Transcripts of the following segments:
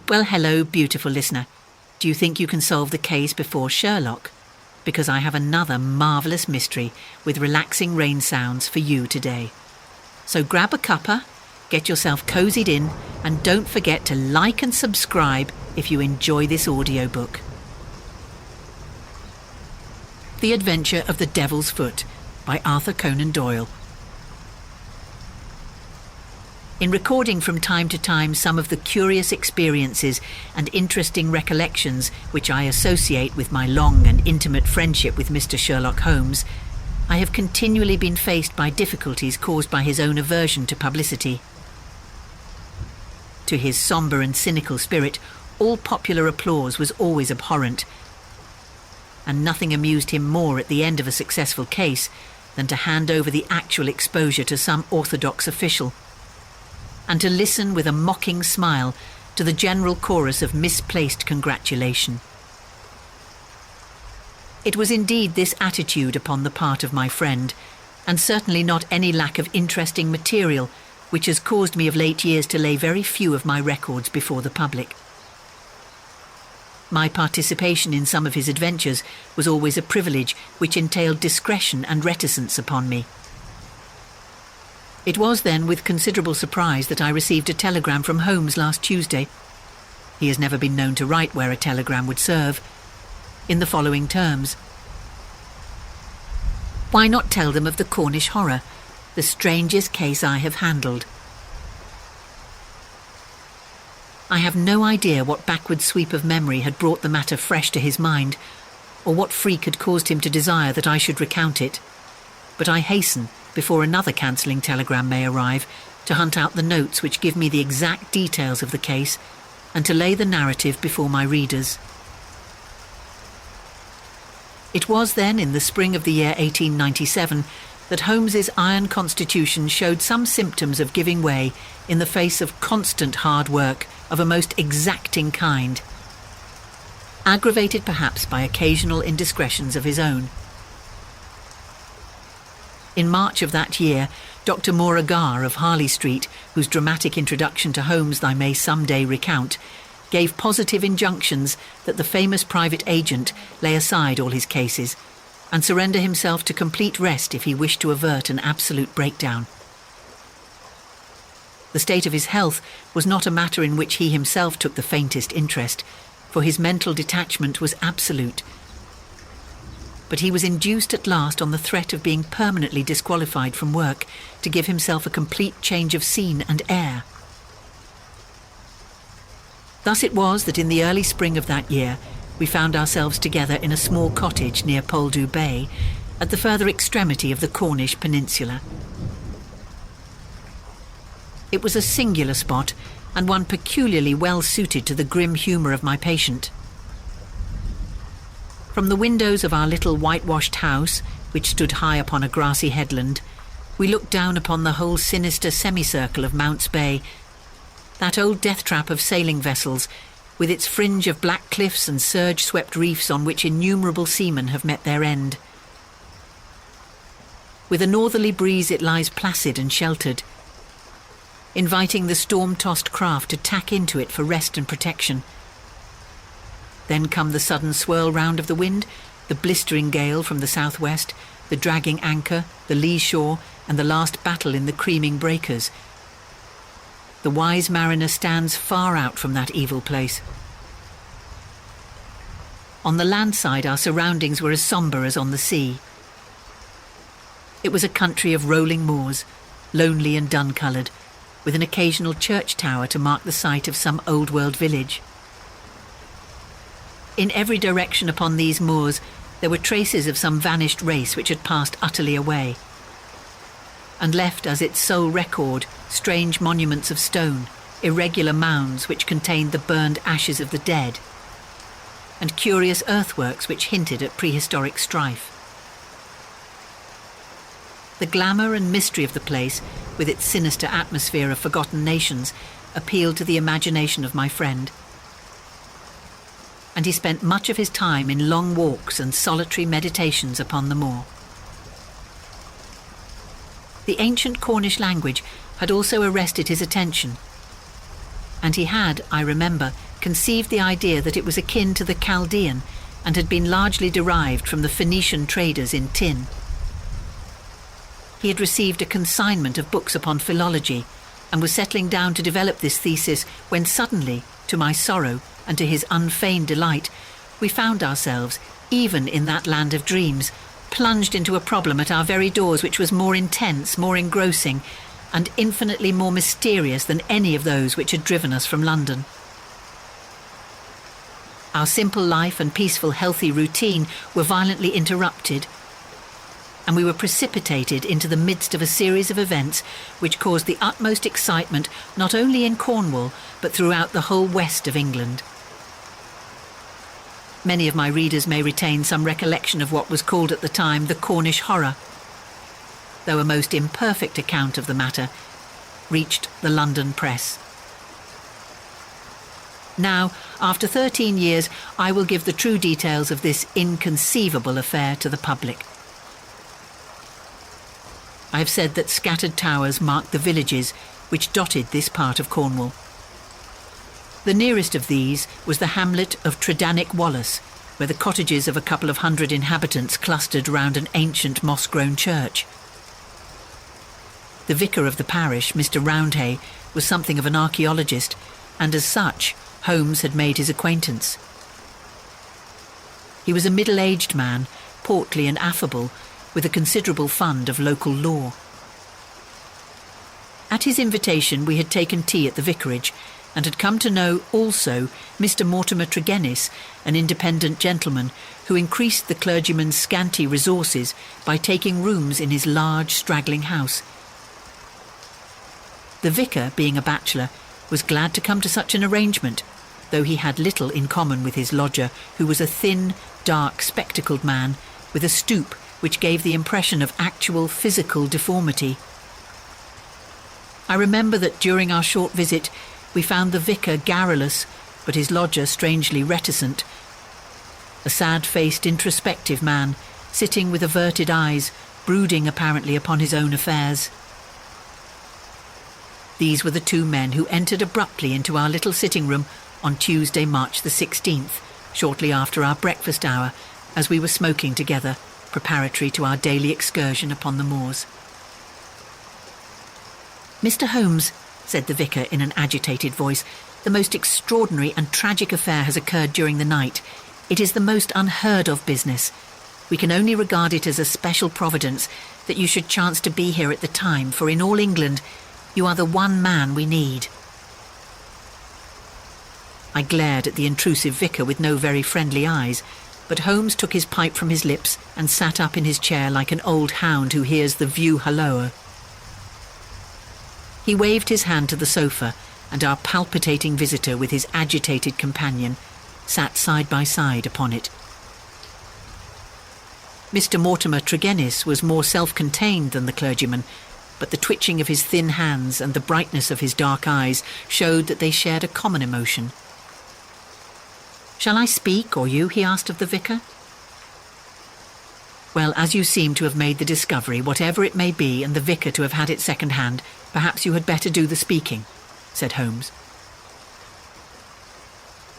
Well, hello, beautiful listener. Do you think you can solve the case before Sherlock? Because I have another marvellous mystery with relaxing rain sounds for you today. So grab a cuppa, get yourself cozied in, and don't forget to like and subscribe if you enjoy this audiobook. The Adventure of the Devil's Foot by Arthur Conan Doyle. In recording from time to time some of the curious experiences and interesting recollections which I associate with my long and intimate friendship with Mr. Sherlock Holmes, I have continually been faced by difficulties caused by his own aversion to publicity. To his sombre and cynical spirit, all popular applause was always abhorrent, and nothing amused him more at the end of a successful case than to hand over the actual exposure to some orthodox official, and to listen with a mocking smile to the general chorus of misplaced congratulation. It was indeed this attitude upon the part of my friend, and certainly not any lack of interesting material, which has caused me of late years to lay very few of my records before the public. My participation in some of his adventures was always a privilege which entailed discretion and reticence upon me. It was then with considerable surprise that I received a telegram from Holmes last Tuesday. He has never been known to write where a telegram would serve, in the following terms. Why not tell them of the Cornish horror, the strangest case I have handled? I have no idea what backward sweep of memory had brought the matter fresh to his mind, or what freak had caused him to desire that I should recount it, but I hasten, before another cancelling telegram may arrive, to hunt out the notes which give me the exact details of the case, and to lay the narrative before my readers. It was then, in the spring of the year 1897, that Holmes's iron constitution showed some symptoms of giving way in the face of constant hard work of a most exacting kind, aggravated perhaps by occasional indiscretions of his own. In March of that year, Dr. Beauregard of Harley Street, whose dramatic introduction to Holmes I may some day recount, gave positive injunctions that the famous private agent lay aside all his cases and surrender himself to complete rest if he wished to avert an absolute breakdown. The state of his health was not a matter in which he himself took the faintest interest, for his mental detachment was absolute. But he was induced at last, on the threat of being permanently disqualified from work, to give himself a complete change of scene and air. Thus it was that in the early spring of that year we found ourselves together in a small cottage near Poldhu Bay, at the further extremity of the Cornish peninsula. It was a singular spot, and one peculiarly well suited to the grim humour of my patient. From the windows of our little whitewashed house, which stood high upon a grassy headland, we looked down upon the whole sinister semicircle of Mounts Bay, that old death-trap of sailing vessels, with its fringe of black cliffs and surge-swept reefs on which innumerable seamen have met their end. With a northerly breeze it lies placid and sheltered, inviting the storm-tossed craft to tack into it for rest and protection. Then come the sudden swirl round of the wind, the blistering gale from the southwest, the dragging anchor, the lee shore, and the last battle in the creaming breakers. The wise mariner stands far out from that evil place. On the land side our surroundings were as sombre as on the sea. It was a country of rolling moors, lonely and dun-coloured, with an occasional church tower to mark the site of some old-world village. In every direction upon these moors there were traces of some vanished race which had passed utterly away, and left as its sole record strange monuments of stone, irregular mounds which contained the burned ashes of the dead, and curious earthworks which hinted at prehistoric strife. The glamour and mystery of the place, with its sinister atmosphere of forgotten nations, appealed to the imagination of my friend, and he spent much of his time in long walks and solitary meditations upon the moor. The ancient Cornish language had also arrested his attention, and he had, I remember, conceived the idea that it was akin to the Chaldean and had been largely derived from the Phoenician traders in tin. He had received a consignment of books upon philology and was settling down to develop this thesis when suddenly, to my sorrow and to his unfeigned delight, we found ourselves, even in that land of dreams, plunged into a problem at our very doors which was more intense, more engrossing, and infinitely more mysterious than any of those which had driven us from London. Our simple life and peaceful, healthy routine were violently interrupted, and we were precipitated into the midst of a series of events which caused the utmost excitement not only in Cornwall, but throughout the whole west of England. Many of my readers may retain some recollection of what was called at the time the Cornish horror, though a most imperfect account of the matter reached the London press. Now, after 13 years, I will give the true details of this inconceivable affair to the public. I have said that scattered towers marked the villages which dotted this part of Cornwall. The nearest of these was the hamlet of Tredannick Wallace, where the cottages of a couple of hundred inhabitants clustered round an ancient moss-grown church. The vicar of the parish, Mr. Roundhay, was something of an archaeologist, and as such, Holmes had made his acquaintance. He was a middle-aged man, portly and affable, with a considerable fund of local lore. At his invitation, we had taken tea at the vicarage, and had come to know also Mr. Mortimer Tregennis, an independent gentleman who increased the clergyman's scanty resources by taking rooms in his large, straggling house. The vicar, being a bachelor, was glad to come to such an arrangement, though he had little in common with his lodger, who was a thin, dark, spectacled man with a stoop which gave the impression of actual physical deformity. I remember that during our short visit we found the vicar garrulous, but his lodger strangely reticent. A sad-faced, introspective man, sitting with averted eyes, brooding apparently upon his own affairs. These were the two men who entered abruptly into our little sitting room on Tuesday, March the 16th, shortly after our breakfast hour, as we were smoking together, preparatory to our daily excursion upon the moors. "Mr. Holmes," said the vicar in an agitated voice, "the most extraordinary and tragic affair has occurred during the night. It is the most unheard-of business. We can only regard it as a special providence that you should chance to be here at the time, for in all England you are the one man we need." I glared at the intrusive vicar with no very friendly eyes, but Holmes took his pipe from his lips and sat up in his chair like an old hound who hears the view halloa. He waved his hand to the sofa, and our palpitating visitor with his agitated companion sat side by side upon it. Mr. Mortimer Tregennis was more self-contained than the clergyman, but the twitching of his thin hands and the brightness of his dark eyes showed that they shared a common emotion. "Shall I speak, or you?" he asked of the vicar. "Well, as you seem to have made the discovery, whatever it may be, and the vicar to have had it second-hand, perhaps you had better do the speaking," said Holmes.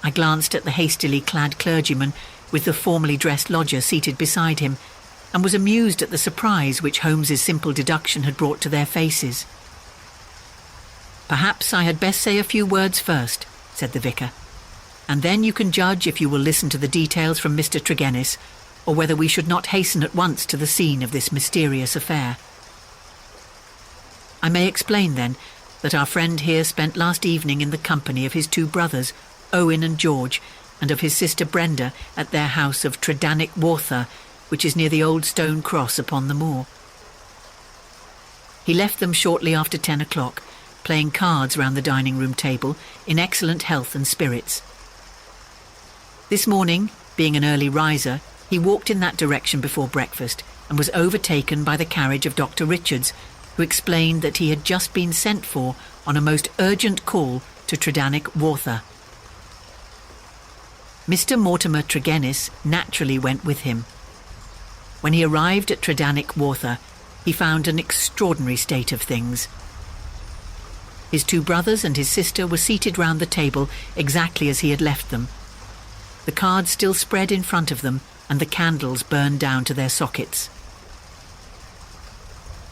I glanced at the hastily clad clergyman with the formally dressed lodger seated beside him, and was amused at the surprise which Holmes's simple deduction had brought to their faces. "Perhaps I had best say a few words first," said the vicar, "and then you can judge if you will listen to the details from Mr. Tregennis, or whether we should not hasten at once to the scene of this mysterious affair. I may explain, then, that our friend here spent last evening in the company of his two brothers, Owen and George, and of his sister Brenda at their house of Tredannick Water, which is near the old stone cross upon the moor. He left them shortly after 10 o'clock, playing cards round the dining-room table, in excellent health and spirits. This morning, being an early riser, he walked in that direction before breakfast, and was overtaken by the carriage of Dr. Richards, who explained that he had just been sent for on a most urgent call to Tredannick Water. Mr. Mortimer Tregennis naturally went with him. When he arrived at Tredannick Water, he found an extraordinary state of things. His 2 brothers and his sister were seated round the table exactly as he had left them. The cards still spread in front of them, and the candles burned down to their sockets.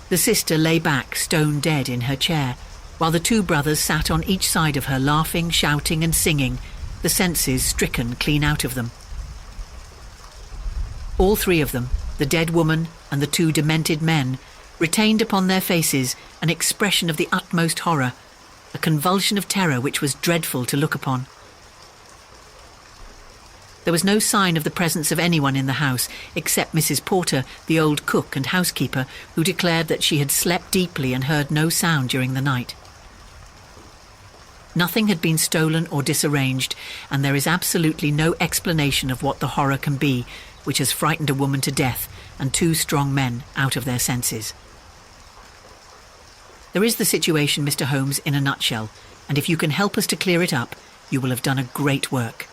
The sister lay back, stone dead, in her chair, while the 2 brothers sat on each side of her, laughing, shouting and singing, the senses stricken clean out of them. All 3 of them, the dead woman and the 2 demented men, retained upon their faces an expression of the utmost horror, a convulsion of terror which was dreadful to look upon. There was no sign of the presence of anyone in the house, except Mrs. Porter, the old cook and housekeeper, who declared that she had slept deeply and heard no sound during the night. Nothing had been stolen or disarranged, and there is absolutely no explanation of what the horror can be, which has frightened a woman to death and 2 strong men out of their senses. There is the situation, Mr. Holmes, in a nutshell, and if you can help us to clear it up, you will have done a great work.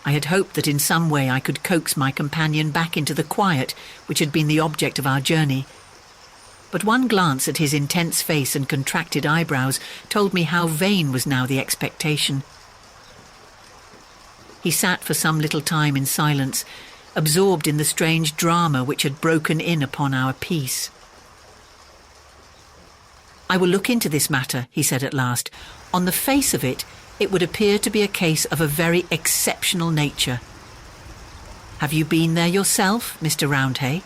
I had hoped that in some way I could coax my companion back into the quiet which had been the object of our journey. But one glance at his intense face and contracted eyebrows told me how vain was now the expectation. He sat for some little time in silence, absorbed in the strange drama which had broken in upon our peace. "I will look into this matter," he said at last. "On the face of it, it would appear to be a case of a very exceptional nature. Have you been there yourself, Mr. Roundhay?"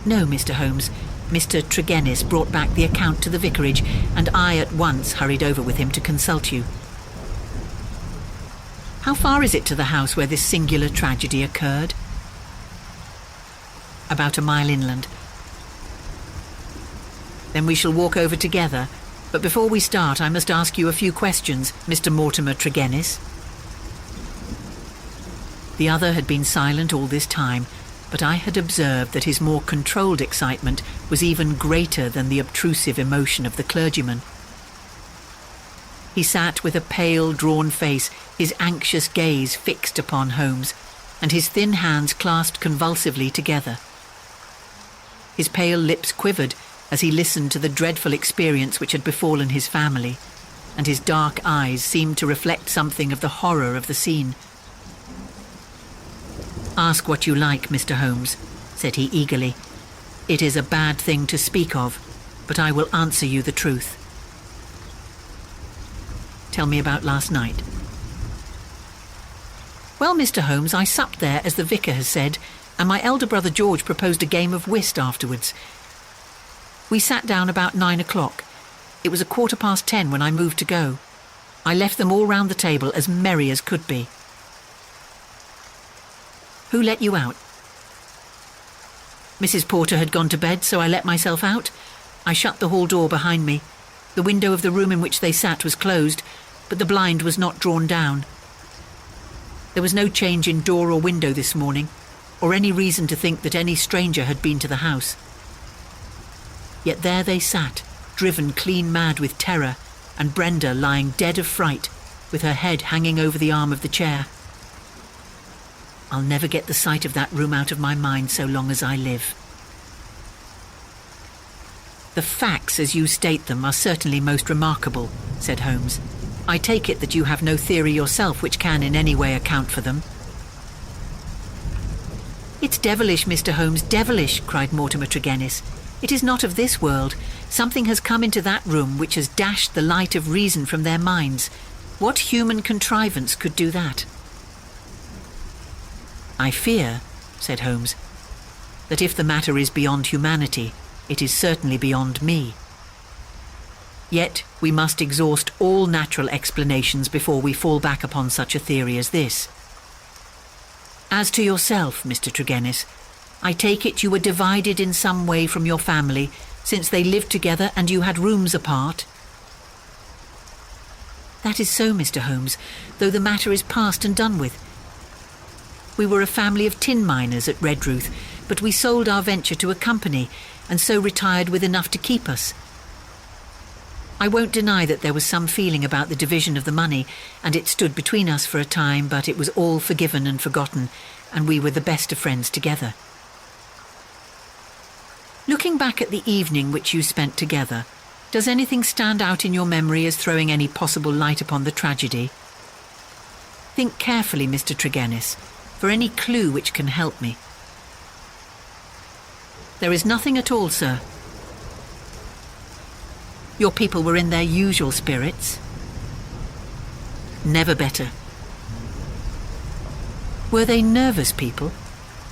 "No, Mr. Holmes. Mr. Tregennis brought back the account to the vicarage, and I at once hurried over with him to consult you." "How far is it to the house where this singular tragedy occurred?" "About a mile inland." "Then we shall walk over together. But before we start, I must ask you a few questions, Mr. Mortimer Tregennis." The other had been silent all this time, but I had observed that his more controlled excitement was even greater than the obtrusive emotion of the clergyman. He sat with a pale, drawn face, his anxious gaze fixed upon Holmes, and his thin hands clasped convulsively together. His pale lips quivered as he listened to the dreadful experience which had befallen his family, and his dark eyes seemed to reflect something of the horror of the scene. "Ask what you like, Mr. Holmes," said he eagerly. "It is a bad thing to speak of, but I will answer you the truth." "Tell me about last night." "Well, Mr. Holmes, I supped there, as the vicar has said, and my elder brother George proposed a game of whist afterwards. We sat down about 9 o'clock. It was 10:15 when I moved to go. I left them all round the table as merry as could be." "Who let you out?" "Mrs. Porter had gone to bed, so I let myself out. I shut the hall door behind me. The window of the room in which they sat was closed, but the blind was not drawn down. There was no change in door or window this morning, or any reason to think that any stranger had been to the house. Yet there they sat, driven clean mad with terror, and Brenda lying dead of fright, with her head hanging over the arm of the chair. I'll never get the sight of that room out of my mind so long as I live." "The facts, as you state them, are certainly most remarkable," said Holmes. "I take it that you have no theory yourself which can in any way account for them." "It's devilish, Mr. Holmes, devilish," cried Mortimer Tregennis. "It is not of this world. Something has come into that room which has dashed the light of reason from their minds. What human contrivance could do that?" "I fear," said Holmes, "that if the matter is beyond humanity, it is certainly beyond me. Yet we must exhaust all natural explanations before we fall back upon such a theory as this. As to yourself, Mr. Tregennis, I take it you were divided in some way from your family, since they lived together and you had rooms apart?" "That is so, Mr. Holmes, though the matter is past and done with. We were a family of tin miners at Redruth, but we sold our venture to a company, and so retired with enough to keep us. I won't deny that there was some feeling about the division of the money, and it stood between us for a time, but it was all forgiven and forgotten, and we were the best of friends together." Looking back at the evening which you spent together, does anything stand out in your memory as throwing any possible light upon the tragedy? Think carefully, Mr. Tregennis, for any clue which can help me. There is nothing at all, sir. Your people were in their usual spirits? Never better. Were they nervous people?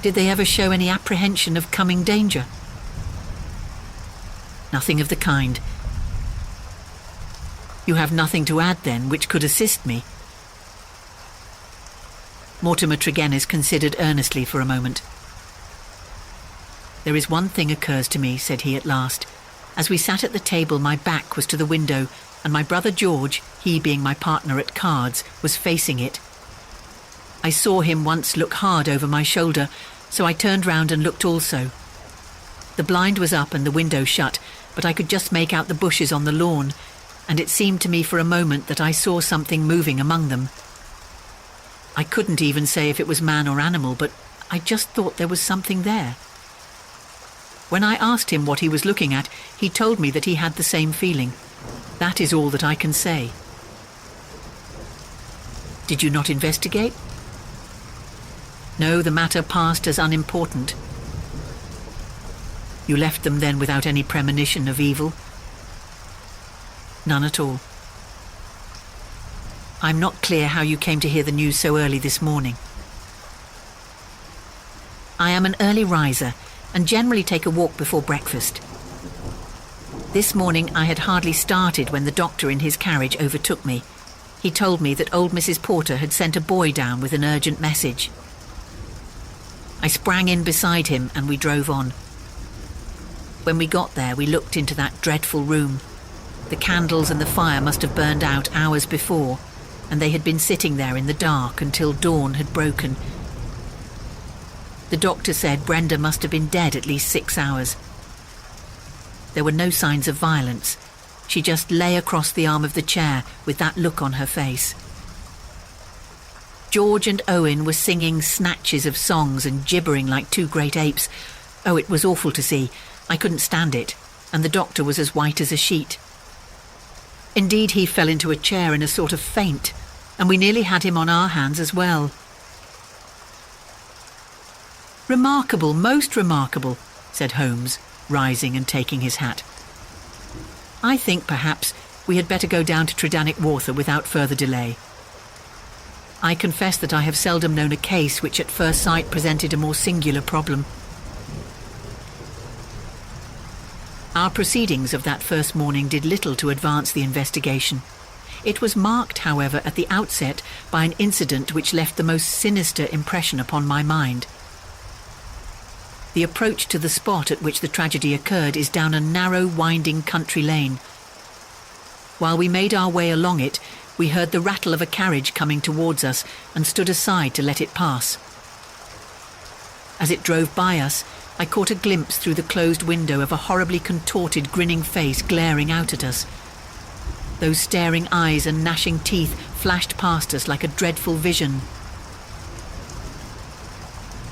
Did they ever show any apprehension of coming danger? Nothing of the kind. You have nothing to add, then, which could assist me? Mortimer Tregennis considered earnestly for a moment. There is one thing occurs to me, said he at last. As we sat at the table, my back was to the window, and my brother George, he being my partner at cards, was facing it. I saw him once look hard over my shoulder, so I turned round and looked also. The blind was up and the window shut, but I could just make out the bushes on the lawn, and it seemed to me for a moment that I saw something moving among them. I couldn't even say if it was man or animal, but I just thought there was something there. When I asked him what he was looking at, he told me that he had the same feeling. That is all that I can say. Did you not investigate? No, the matter passed as unimportant. You left them then without any premonition of evil? None at all. I'm not clear how you came to hear the news so early this morning. I am an early riser and generally take a walk before breakfast. This morning I had hardly started when the doctor in his carriage overtook me. He told me that old Mrs. Porter had sent a boy down with an urgent message. I sprang in beside him and we drove on. When we got there, we looked into that dreadful room. The candles and the fire must have burned out hours before, and they had been sitting there in the dark until dawn had broken. The doctor said Brenda must have been dead at least 6 hours. There were no signs of violence. She just lay across the arm of the chair with that look on her face. George and Owen were singing snatches of songs and gibbering like two great apes. Oh, it was awful to see. I couldn't stand it, and the doctor was as white as a sheet. Indeed, he fell into a chair in a sort of faint, and we nearly had him on our hands as well. Remarkable, most remarkable, said Holmes, rising and taking his hat. I think, perhaps, we had better go down to Tredannick Water without further delay. I confess that I have seldom known a case which at first sight presented a more singular problem. Our proceedings of that first morning did little to advance the investigation. It was marked, however, at the outset by an incident which left the most sinister impression upon my mind. The approach to the spot at which the tragedy occurred is down a narrow, winding country lane. While we made our way along it, we heard the rattle of a carriage coming towards us and stood aside to let it pass. As it drove by us, I caught a glimpse through the closed window of a horribly contorted, grinning face glaring out at us. Those staring eyes and gnashing teeth flashed past us like a dreadful vision.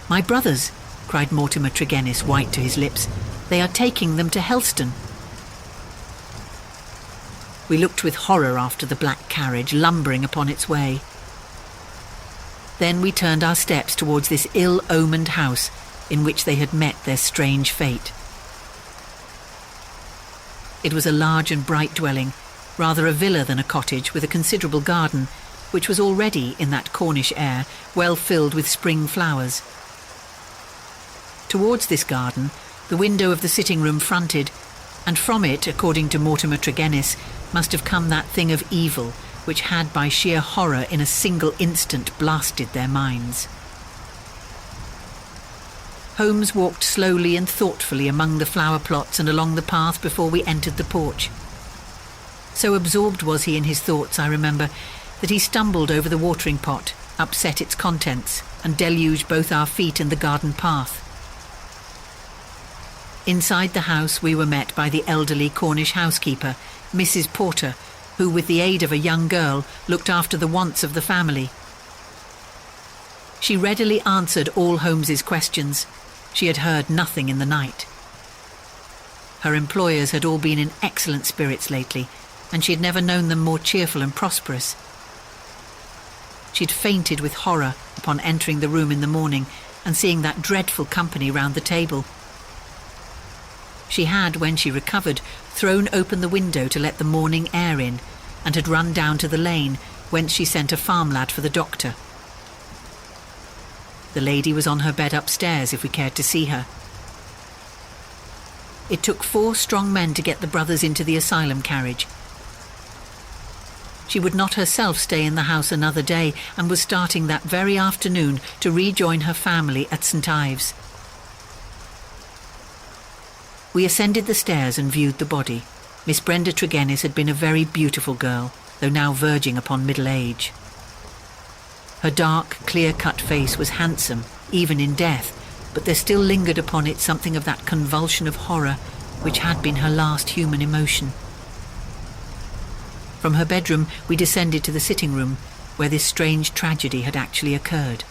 "My brothers!" cried Mortimer Tregennis, white to his lips. "They are taking them to Helston." We looked with horror after the black carriage lumbering upon its way. Then we turned our steps towards this ill-omened house in which they had met their strange fate. It was a large and bright dwelling, rather a villa than a cottage, with a considerable garden, which was already, in that Cornish air, well filled with spring flowers. Towards this garden, the window of the sitting-room fronted, and from it, according to Mortimer Tregennis, must have come that thing of evil which had by sheer horror in a single instant blasted their minds. Holmes walked slowly and thoughtfully among the flower plots and along the path before we entered the porch. So absorbed was he in his thoughts, I remember, that he stumbled over the watering pot, upset its contents, and deluged both our feet and the garden path. Inside the house we were met by the elderly Cornish housekeeper, Mrs. Porter, who, with the aid of a young girl, looked after the wants of the family. She readily answered all Holmes's questions. She had heard nothing in the night. Her employers had all been in excellent spirits lately, and she had never known them more cheerful and prosperous. She'd fainted with horror upon entering the room in the morning and seeing that dreadful company round the table. She had, when she recovered, thrown open the window to let the morning air in, and had run down to the lane, whence she sent a farm lad for the doctor. The lady was on her bed upstairs if we cared to see her. It took 4 strong men to get the brothers into the asylum carriage. She would not herself stay in the house another day, and was starting that very afternoon to rejoin her family at St. Ives. We ascended the stairs and viewed the body. Miss Brenda Tregennis had been a very beautiful girl, though now verging upon middle age. Her dark, clear-cut face was handsome, even in death, but there still lingered upon it something of that convulsion of horror which had been her last human emotion. From her bedroom we descended to the sitting room, where this strange tragedy had actually occurred.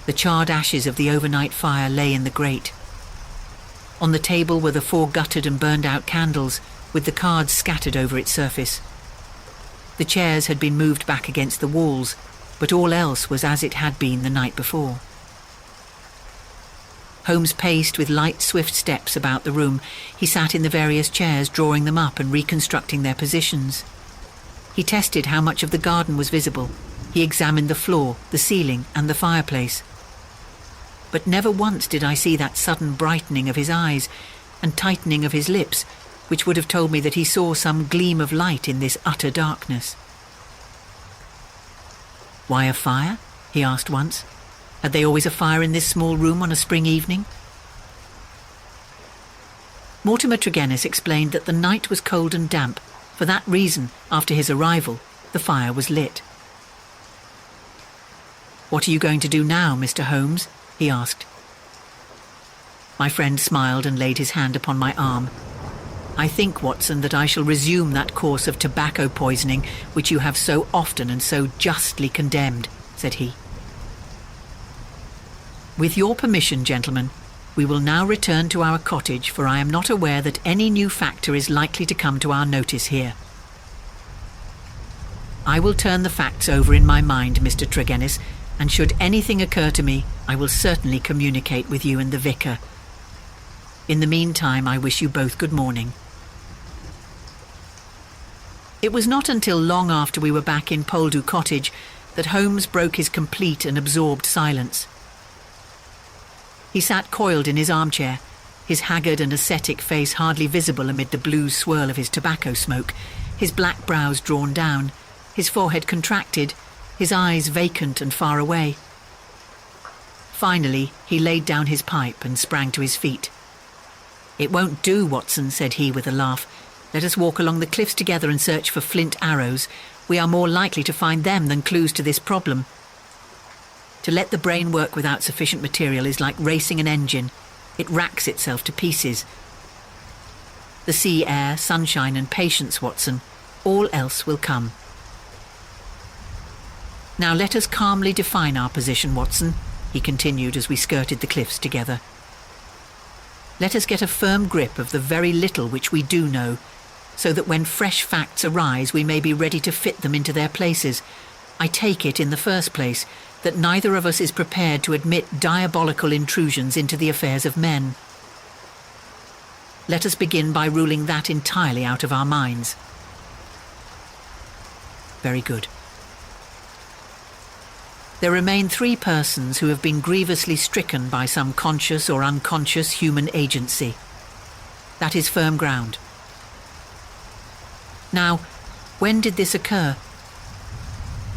The charred ashes of the overnight fire lay in the grate. On the table were the 4 guttered and burned-out candles, with the cards scattered over its surface. The chairs had been moved back against the walls, but all else was as it had been the night before. Holmes paced with light, swift steps about the room. He sat in the various chairs, drawing them up and reconstructing their positions. He tested how much of the garden was visible. He examined the floor, the ceiling, and the fireplace. But never once did I see that sudden brightening of his eyes and tightening of his lips, which would have told me that he saw some gleam of light in this utter darkness. "Why a fire?" he asked once. Had they always a fire in this small room on a spring evening? Mortimer Tregennis explained that the night was cold and damp. For that reason, after his arrival, the fire was lit. "What are you going to do now, Mr. Holmes?" he asked. My friend smiled and laid his hand upon my arm. "I think, Watson, that I shall resume that course of tobacco poisoning which you have so often and so justly condemned," said he. "With your permission, gentlemen, we will now return to our cottage, for I am not aware that any new factor is likely to come to our notice here. I will turn the facts over in my mind, Mr. Tregennis, and should anything occur to me, I will certainly communicate with you and the vicar. In the meantime, I wish you both good morning." It was not until long after we were back in Poldhu Cottage that Holmes broke his complete and absorbed silence. He sat coiled in his armchair, his haggard and ascetic face hardly visible amid the blue swirl of his tobacco smoke, his black brows drawn down, his forehead contracted, his eyes vacant and far away. Finally, he laid down his pipe and sprang to his feet. "It won't do, Watson," said he with a laugh. "Let us walk along the cliffs together and search for flint arrows. We are more likely to find them than clues to this problem. To let the brain work without sufficient material is like racing an engine. It racks itself to pieces. The sea air, sunshine and patience, Watson. All else will come. Now let us calmly define our position, Watson," he continued as we skirted the cliffs together. "Let us get a firm grip of the very little which we do know, so that when fresh facts arise we may be ready to fit them into their places. I take it, in the first place, that neither of us is prepared to admit diabolical intrusions into the affairs of men. Let us begin by ruling that entirely out of our minds." "Very good. There remain 3 persons who have been grievously stricken by some conscious or unconscious human agency. That is firm ground. Now, when did this occur?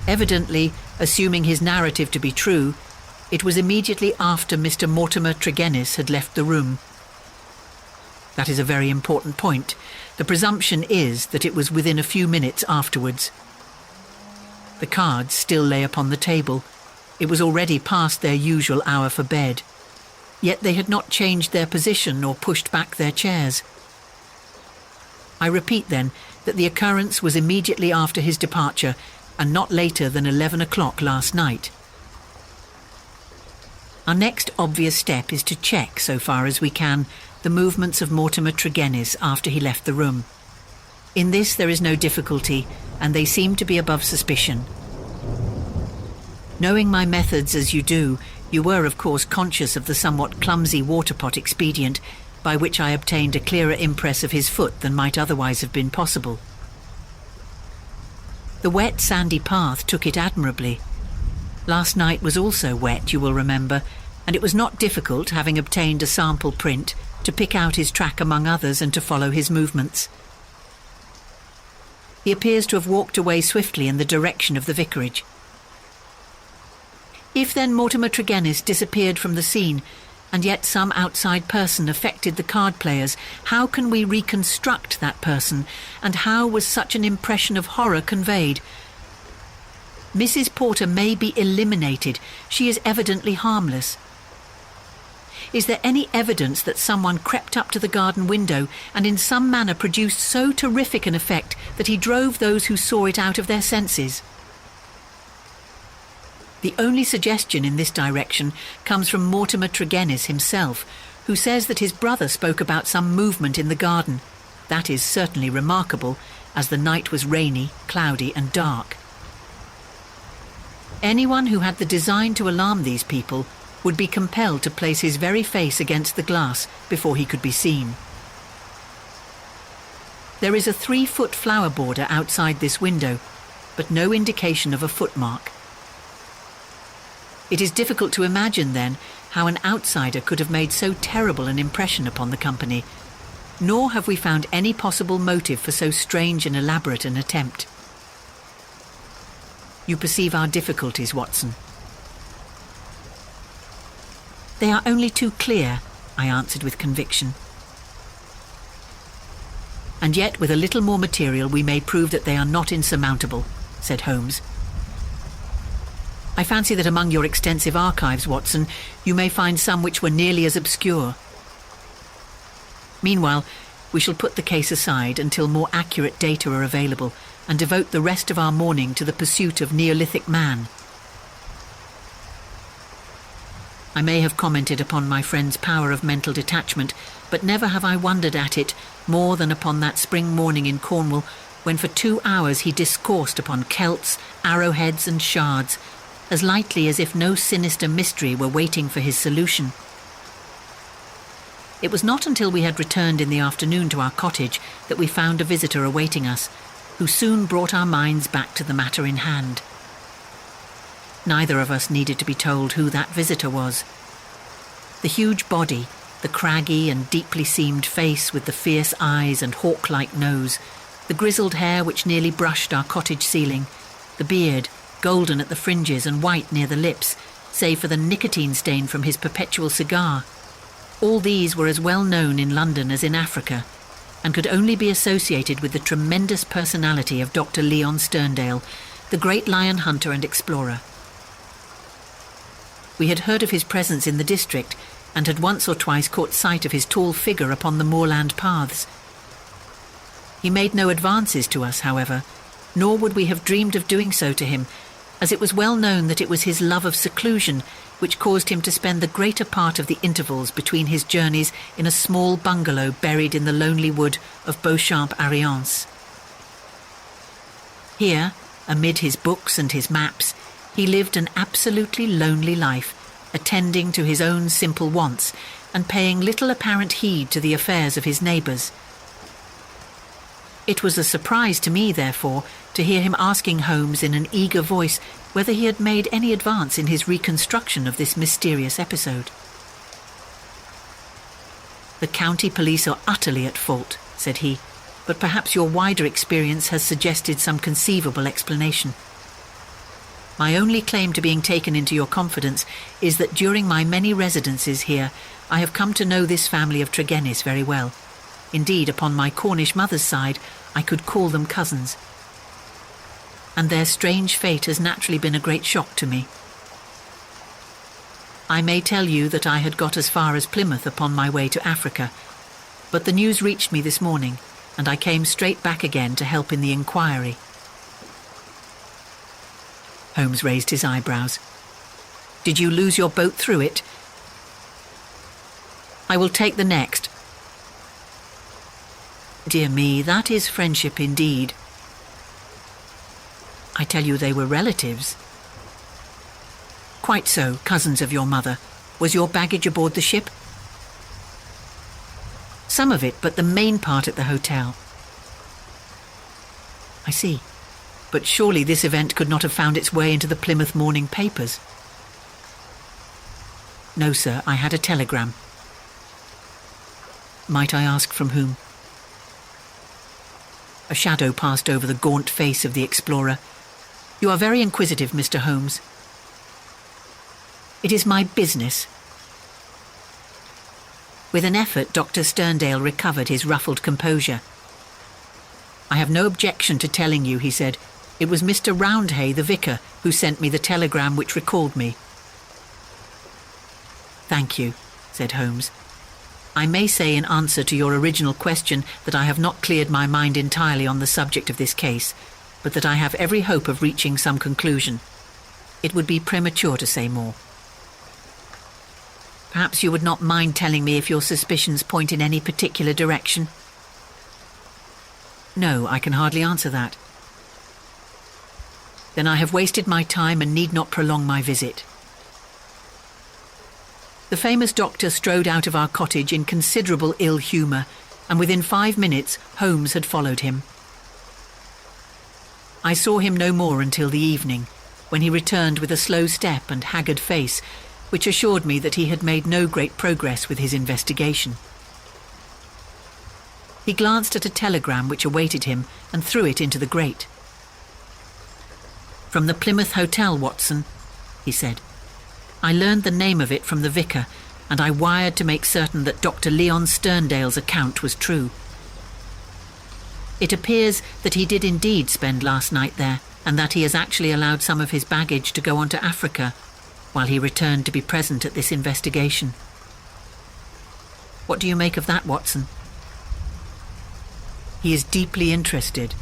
Evidently, assuming his narrative to be true, it was immediately after Mr. Mortimer Tregennis had left the room. That is a very important point. The presumption is that it was within a few minutes afterwards. The cards still lay upon the table. It was already past their usual hour for bed. Yet they had not changed their position or pushed back their chairs. I repeat, then, that the occurrence was immediately after his departure, and not later than 11 o'clock last night. Our next obvious step is to check, so far as we can, the movements of Mortimer Tregennis after he left the room. In this there is no difficulty, and they seem to be above suspicion. Knowing my methods as you do, you were of course conscious of the somewhat clumsy water-pot expedient by which I obtained a clearer impress of his foot than might otherwise have been possible. The wet, sandy path took it admirably. Last night was also wet, you will remember, and it was not difficult, having obtained a sample print, to pick out his track among others and to follow his movements. He appears to have walked away swiftly in the direction of the vicarage. If then Mortimer Tregennis disappeared from the scene, and yet some outside person affected the card players, how can we reconstruct that person, and how was such an impression of horror conveyed? Mrs. Porter may be eliminated. She is evidently harmless. Is there any evidence that someone crept up to the garden window and in some manner produced so terrific an effect that he drove those who saw it out of their senses? The only suggestion in this direction comes from Mortimer Tregennis himself, who says that his brother spoke about some movement in the garden. That is certainly remarkable, as the night was rainy, cloudy and dark. Anyone who had the design to alarm these people would be compelled to place his very face against the glass before he could be seen. There is a 3-foot flower border outside this window, but no indication of a footmark. It is difficult to imagine, then, how an outsider could have made so terrible an impression upon the company, nor have we found any possible motive for so strange and elaborate an attempt. You perceive our difficulties, Watson. They are only too clear, I answered with conviction. And yet, with a little more material, we may prove that they are not insurmountable, said Holmes. I fancy that among your extensive archives, Watson, you may find some which were nearly as obscure. Meanwhile, we shall put the case aside until more accurate data are available and devote the rest of our morning to the pursuit of Neolithic man. I may have commented upon my friend's power of mental detachment, but never have I wondered at it more than upon that spring morning in Cornwall, when for 2 hours he discoursed upon celts, arrowheads and shards, as lightly as if no sinister mystery were waiting for his solution. It was not until we had returned in the afternoon to our cottage that we found a visitor awaiting us, who soon brought our minds back to the matter in hand. Neither of us needed to be told who that visitor was. The huge body, the craggy and deeply seamed face with the fierce eyes and hawk-like nose, the grizzled hair which nearly brushed our cottage ceiling, the beard, golden at the fringes and white near the lips, save for the nicotine stain from his perpetual cigar. All these were as well known in London as in Africa, and could only be associated with the tremendous personality of Dr. Leon Sterndale, the great lion hunter and explorer. We had heard of his presence in the district, and had once or twice caught sight of his tall figure upon the moorland paths. He made no advances to us, however, nor would we have dreamed of doing so to him, as it was well known that it was his love of seclusion which caused him to spend the greater part of the intervals between his journeys in a small bungalow buried in the lonely wood of Beauchamp-Ariens. Here, amid his books and his maps, he lived an absolutely lonely life, attending to his own simple wants and paying little apparent heed to the affairs of his neighbours. It was a surprise to me, therefore, to hear him asking Holmes in an eager voice whether he had made any advance in his reconstruction of this mysterious episode. "The county police are utterly at fault," said he, "but perhaps your wider experience has suggested some conceivable explanation. My only claim to being taken into your confidence is that during my many residences here, I have come to know this family of Tregennis very well. Indeed, upon my Cornish mother's side, I could call them cousins. And their strange fate has naturally been a great shock to me. I may tell you that I had got as far as Plymouth upon my way to Africa, but the news reached me this morning, and I came straight back again to help in the inquiry." Holmes raised his eyebrows. "Did you lose your boat through it?" "I will take the next. Dear me, that is friendship indeed. I tell you they were relatives. Quite so, cousins of your mother. Was your baggage aboard the ship? Some of it, but the main part at the hotel. I see. But surely this event could not have found its way into the Plymouth morning papers. No, sir, I had a telegram. Might I ask from whom? A shadow passed over the gaunt face of the explorer. You are very inquisitive, Mr. Holmes. It is my business. With an effort, Dr. Sterndale recovered his ruffled composure. I have no objection to telling you, he said. It was Mr. Roundhay, the vicar, who sent me the telegram which recalled me. Thank you, said Holmes. I may say in answer to your original question that I have not cleared my mind entirely on the subject of this case, but that I have every hope of reaching some conclusion. It would be premature to say more. Perhaps you would not mind telling me if your suspicions point in any particular direction? No, I can hardly answer that. Then I have wasted my time and need not prolong my visit. The famous doctor strode out of our cottage in considerable ill humour, and within 5 minutes Holmes had followed him. I saw him no more until the evening, when he returned with a slow step and haggard face, which assured me that he had made no great progress with his investigation. He glanced at a telegram which awaited him and threw it into the grate. From the Plymouth Hotel, Watson, he said. I learned the name of it from the vicar, and I wired to make certain that Dr. Leon Sterndale's account was true. It appears that he did indeed spend last night there, and that he has actually allowed some of his baggage to go on to Africa, while he returned to be present at this investigation. What do you make of that, Watson? He is deeply interested.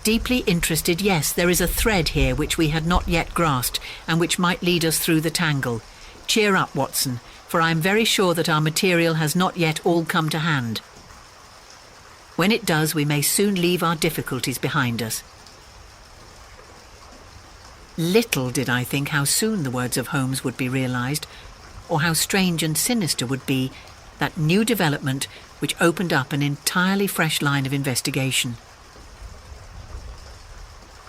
Deeply interested, yes, there is a thread here which we had not yet grasped, and which might lead us through the tangle. Cheer up, Watson, for I am very sure that our material has not yet all come to hand. When it does, we may soon leave our difficulties behind us. Little did I think how soon the words of Holmes would be realised, or how strange and sinister would be that new development which opened up an entirely fresh line of investigation.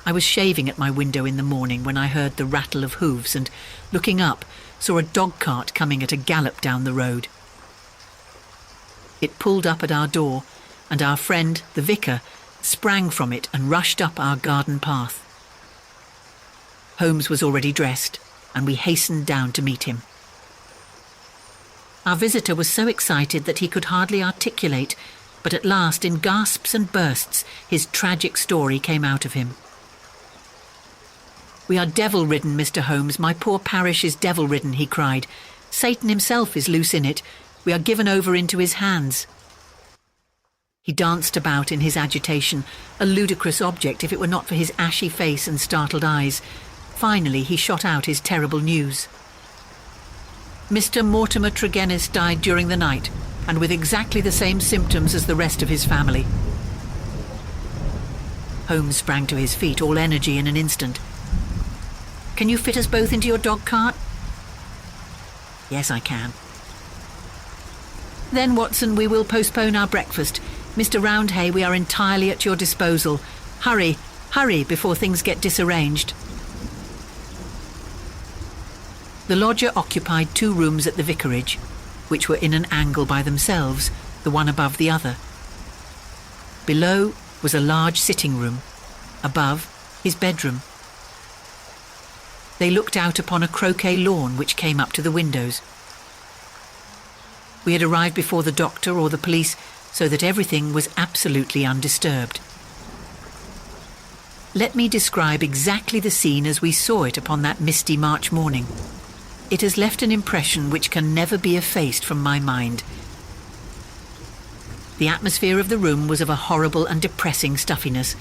I was shaving at my window in the morning when I heard the rattle of hooves and, looking up, saw a dog cart coming at a gallop down the road. It pulled up at our door, and our friend, the vicar, sprang from it and rushed up our garden path. Holmes was already dressed, and we hastened down to meet him. Our visitor was so excited that he could hardly articulate, but at last, in gasps and bursts, his tragic story came out of him. We are devil-ridden, Mr. Holmes. My poor parish is devil-ridden, he cried. Satan himself is loose in it. We are given over into his hands. He danced about in his agitation, a ludicrous object if it were not for his ashy face and startled eyes. Finally, he shot out his terrible news. Mr. Mortimer Tregennis died during the night, and with exactly the same symptoms as the rest of his family. Holmes sprang to his feet, all energy in an instant. Can you fit us both into your dog cart? Yes, I can. Then, Watson, we will postpone our breakfast. Mr. Roundhay, we are entirely at your disposal. Hurry, hurry, before things get disarranged. The lodger occupied 2 rooms at the vicarage, which were in an angle by themselves, the one above the other. Below was a large sitting room. Above, his bedroom. They looked out upon a croquet lawn which came up to the windows. We had arrived before the doctor or the police, so that everything was absolutely undisturbed. Let me describe exactly the scene as we saw it upon that misty March morning. It has left an impression which can never be effaced from my mind. The atmosphere of the room was of a horrible and depressing stuffiness.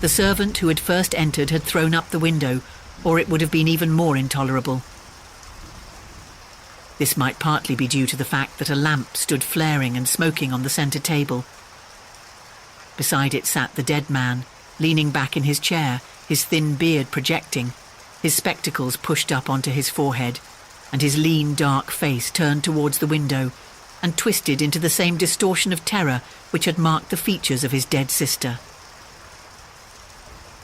The servant who had first entered had thrown up the window, or it would have been even more intolerable. This might partly be due to the fact that a lamp stood flaring and smoking on the centre table. Beside it sat the dead man, leaning back in his chair, his thin beard projecting, his spectacles pushed up onto his forehead, and his lean, dark face turned towards the window and twisted into the same distortion of terror which had marked the features of his dead sister.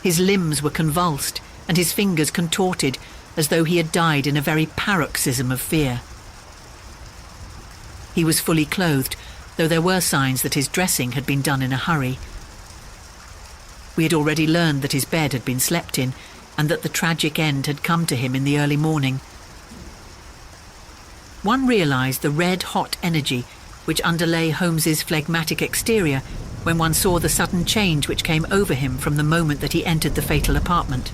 His limbs were convulsed and his fingers contorted as though he had died in a very paroxysm of fear. He was fully clothed, though there were signs that his dressing had been done in a hurry. We had already learned that his bed had been slept in and that the tragic end had come to him in the early morning. One realised the red-hot energy which underlay Holmes's phlegmatic exterior when one saw the sudden change which came over him from the moment that he entered the fatal apartment.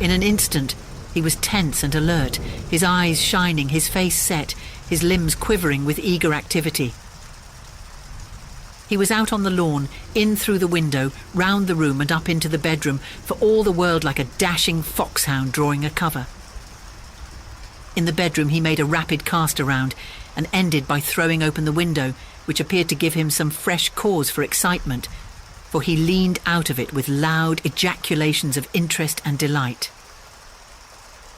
In an instant, he was tense and alert, his eyes shining, his face set, his limbs quivering with eager activity. He was out on the lawn, in through the window, round the room and up into the bedroom, for all the world like a dashing foxhound drawing a cover. In the bedroom he made a rapid cast around and ended by throwing open the window, which appeared to give him some fresh cause for excitement, for he leaned out of it with loud ejaculations of interest and delight.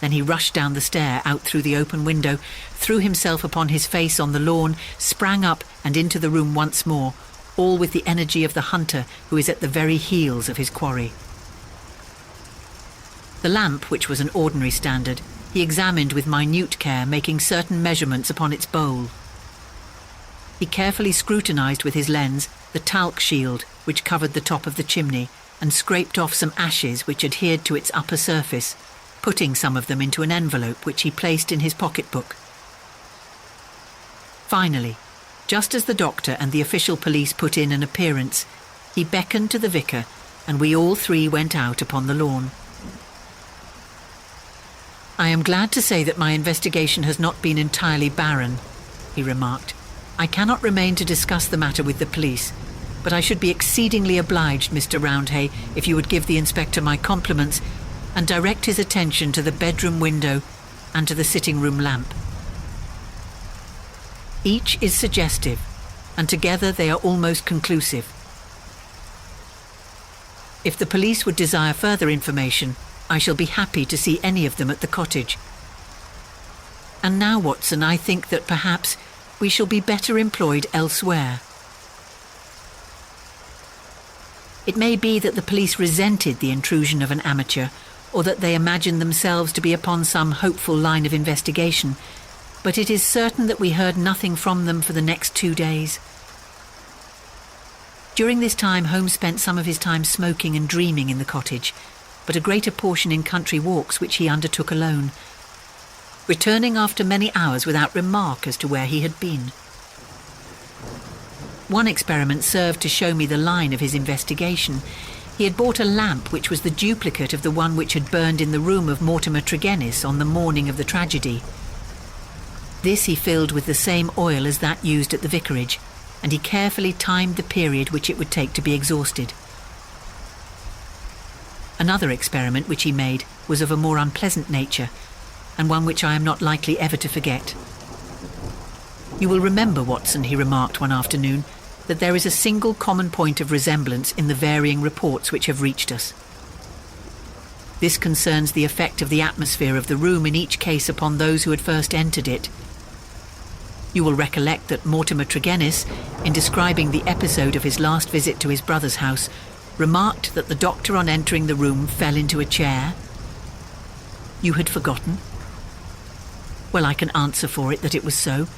Then he rushed down the stair, out through the open window, threw himself upon his face on the lawn, sprang up and into the room once more, all with the energy of the hunter who is at the very heels of his quarry. The lamp, which was an ordinary standard, he examined with minute care, making certain measurements upon its bowl. He carefully scrutinised with his lens the talc shield which covered the top of the chimney and scraped off some ashes which adhered to its upper surface, putting some of them into an envelope which he placed in his pocketbook. Finally, just as the doctor and the official police put in an appearance, he beckoned to the vicar and we all three went out upon the lawn. "I am glad to say that my investigation has not been entirely barren," he remarked. "I cannot remain to discuss the matter with the police, but I should be exceedingly obliged, Mr. Roundhay, if you would give the inspector my compliments and direct his attention to the bedroom window and to the sitting-room lamp. Each is suggestive, and together they are almost conclusive. If the police would desire further information, I shall be happy to see any of them at the cottage. And now, Watson, I think that perhaps we shall be better employed elsewhere." It may be that the police resented the intrusion of an amateur, or that they imagined themselves to be upon some hopeful line of investigation, but it is certain that we heard nothing from them for the next 2 days. During this time, Holmes spent some of his time smoking and dreaming in the cottage, but a greater portion in country walks which he undertook alone, returning after many hours without remark as to where he had been. One experiment served to show me the line of his investigation. He had bought a lamp which was the duplicate of the one which had burned in the room of Mortimer Tregennis on the morning of the tragedy. This he filled with the same oil as that used at the vicarage, and he carefully timed the period which it would take to be exhausted. Another experiment which he made was of a more unpleasant nature, and one which I am not likely ever to forget. "You will remember, Watson," he remarked one afternoon, "that there is a single common point of resemblance in the varying reports which have reached us. This concerns the effect of the atmosphere of the room in each case upon those who had first entered it. You will recollect that Mortimer Tregennis, in describing the episode of his last visit to his brother's house, remarked that the doctor on entering the room fell into a chair. You had forgotten? Well, I can answer for it that it was so.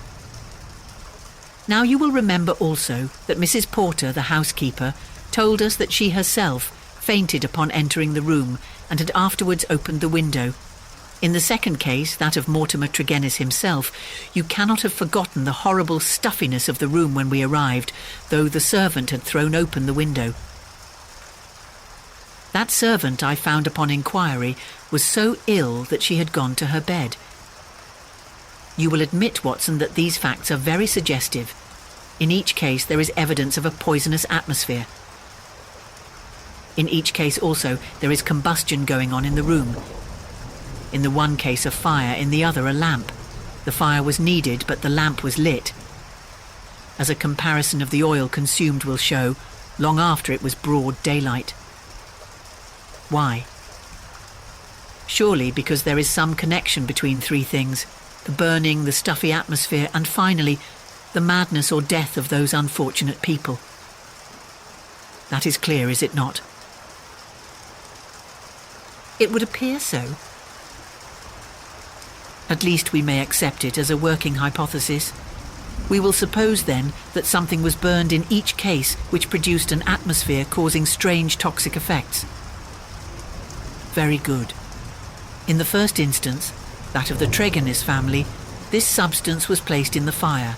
Now you will remember also that Mrs. Porter, the housekeeper, told us that she herself fainted upon entering the room and had afterwards opened the window. In the second case, that of Mortimer Tregennis himself, you cannot have forgotten the horrible stuffiness of the room when we arrived, though the servant had thrown open the window. That servant, I found upon inquiry, was so ill that she had gone to her bed. You will admit, Watson, that these facts are very suggestive. In each case there is evidence of a poisonous atmosphere. In each case also there is combustion going on in the room. In the one case a fire, in the other a lamp. The fire was needed, but the lamp was lit. As a comparison of the oil consumed will show, long after it was broad daylight. Why? Surely because there is some connection between three things: the burning, the stuffy atmosphere, and finally, the madness or death of those unfortunate people. That is clear, is it not? It would appear so. At least we may accept it as a working hypothesis. We will suppose then that something was burned in each case which produced an atmosphere causing strange toxic effects. Very good. In the first instance, that of the Tregennis family, this substance was placed in the fire.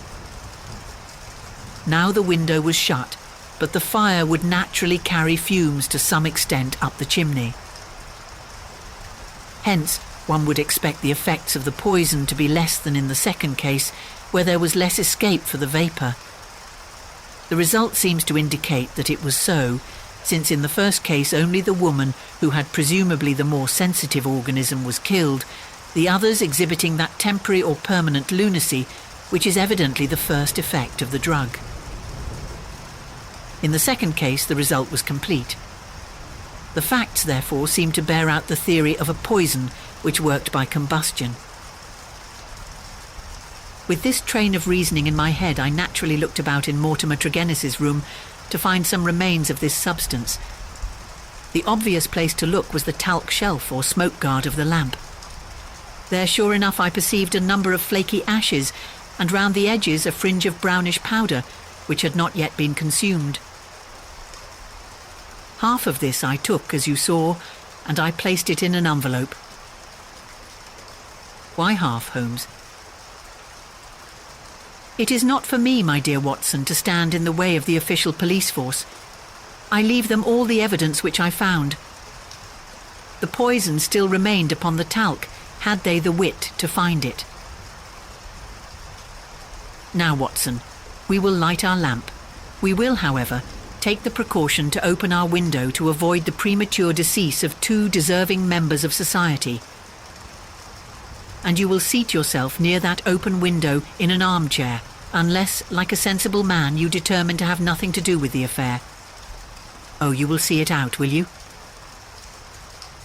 Now the window was shut, but the fire would naturally carry fumes to some extent up the chimney. Hence, one would expect the effects of the poison to be less than in the second case, where there was less escape for the vapour. The result seems to indicate that it was so, since in the first case only the woman, who had presumably the more sensitive organism, was killed, the others exhibiting that temporary or permanent lunacy, which is evidently the first effect of the drug. In the second case, the result was complete. The facts, therefore, seem to bear out the theory of a poison which worked by combustion. With this train of reasoning in my head, I naturally looked about in Mortimer Tregennis's room to find some remains of this substance. The obvious place to look was the talc shelf or smoke guard of the lamp. There, sure enough, I perceived a number of flaky ashes, and round the edges a fringe of brownish powder, which had not yet been consumed. Half of this I took, as you saw, and I placed it in an envelope. Why half, Holmes? It is not for me, my dear Watson, to stand in the way of the official police force. I leave them all the evidence which I found. The poison still remained upon the talc, had they the wit to find it. Now, Watson, we will light our lamp. We will, however, take the precaution to open our window to avoid the premature decease of two deserving members of society. And you will seat yourself near that open window in an armchair, unless, like a sensible man, you determine to have nothing to do with the affair. Oh, you will see it out, will you?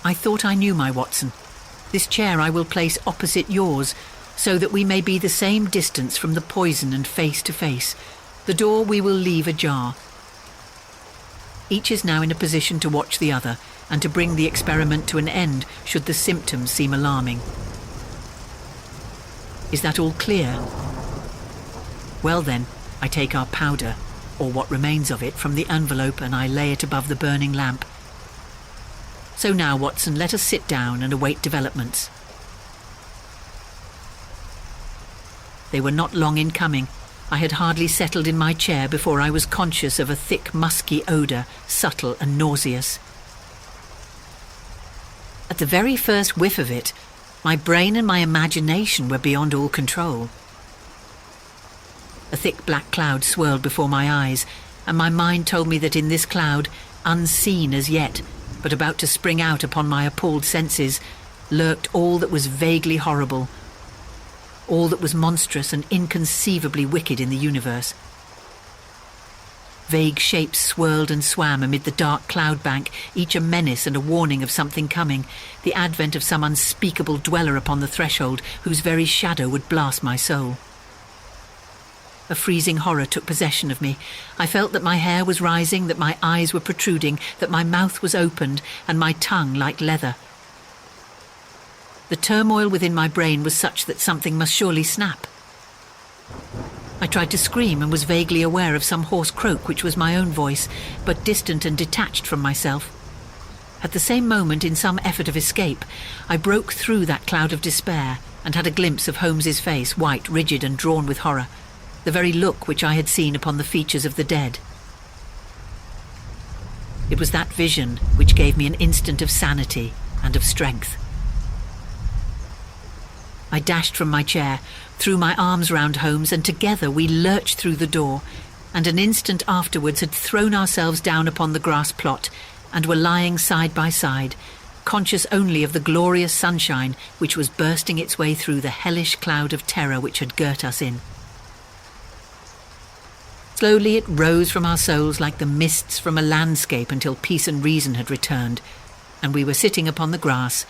I thought I knew my Watson. This chair I will place opposite yours, so that we may be the same distance from the poison and face to face. The door we will leave ajar. Each is now in a position to watch the other, and to bring the experiment to an end should the symptoms seem alarming. Is that all clear? Well then, I take our powder, or what remains of it, from the envelope, and I lay it above the burning lamp. So now, Watson, let us sit down and await developments. They were not long in coming. I had hardly settled in my chair before I was conscious of a thick, musky odour, subtle and nauseous. At the very first whiff of it, my brain and my imagination were beyond all control. A thick black cloud swirled before my eyes, and my mind told me that in this cloud, unseen as yet, but about to spring out upon my appalled senses, lurked all that was vaguely horrible, all that was monstrous and inconceivably wicked in the universe. Vague shapes swirled and swam amid the dark cloud bank, each a menace and a warning of something coming, the advent of some unspeakable dweller upon the threshold whose very shadow would blast my soul. A freezing horror took possession of me. I felt that my hair was rising, that my eyes were protruding, that my mouth was opened, and my tongue like leather. The turmoil within my brain was such that something must surely snap. I tried to scream and was vaguely aware of some hoarse croak which was my own voice, but distant and detached from myself. At the same moment, in some effort of escape, I broke through that cloud of despair and had a glimpse of Holmes's face, white, rigid and drawn with horror, the very look which I had seen upon the features of the dead. It was that vision which gave me an instant of sanity and of strength. I dashed from my chair, threw my arms round Holmes, and together we lurched through the door, and an instant afterwards had thrown ourselves down upon the grass plot, and were lying side by side, conscious only of the glorious sunshine which was bursting its way through the hellish cloud of terror which had girt us in. Slowly it rose from our souls like the mists from a landscape until peace and reason had returned, and we were sitting upon the grass,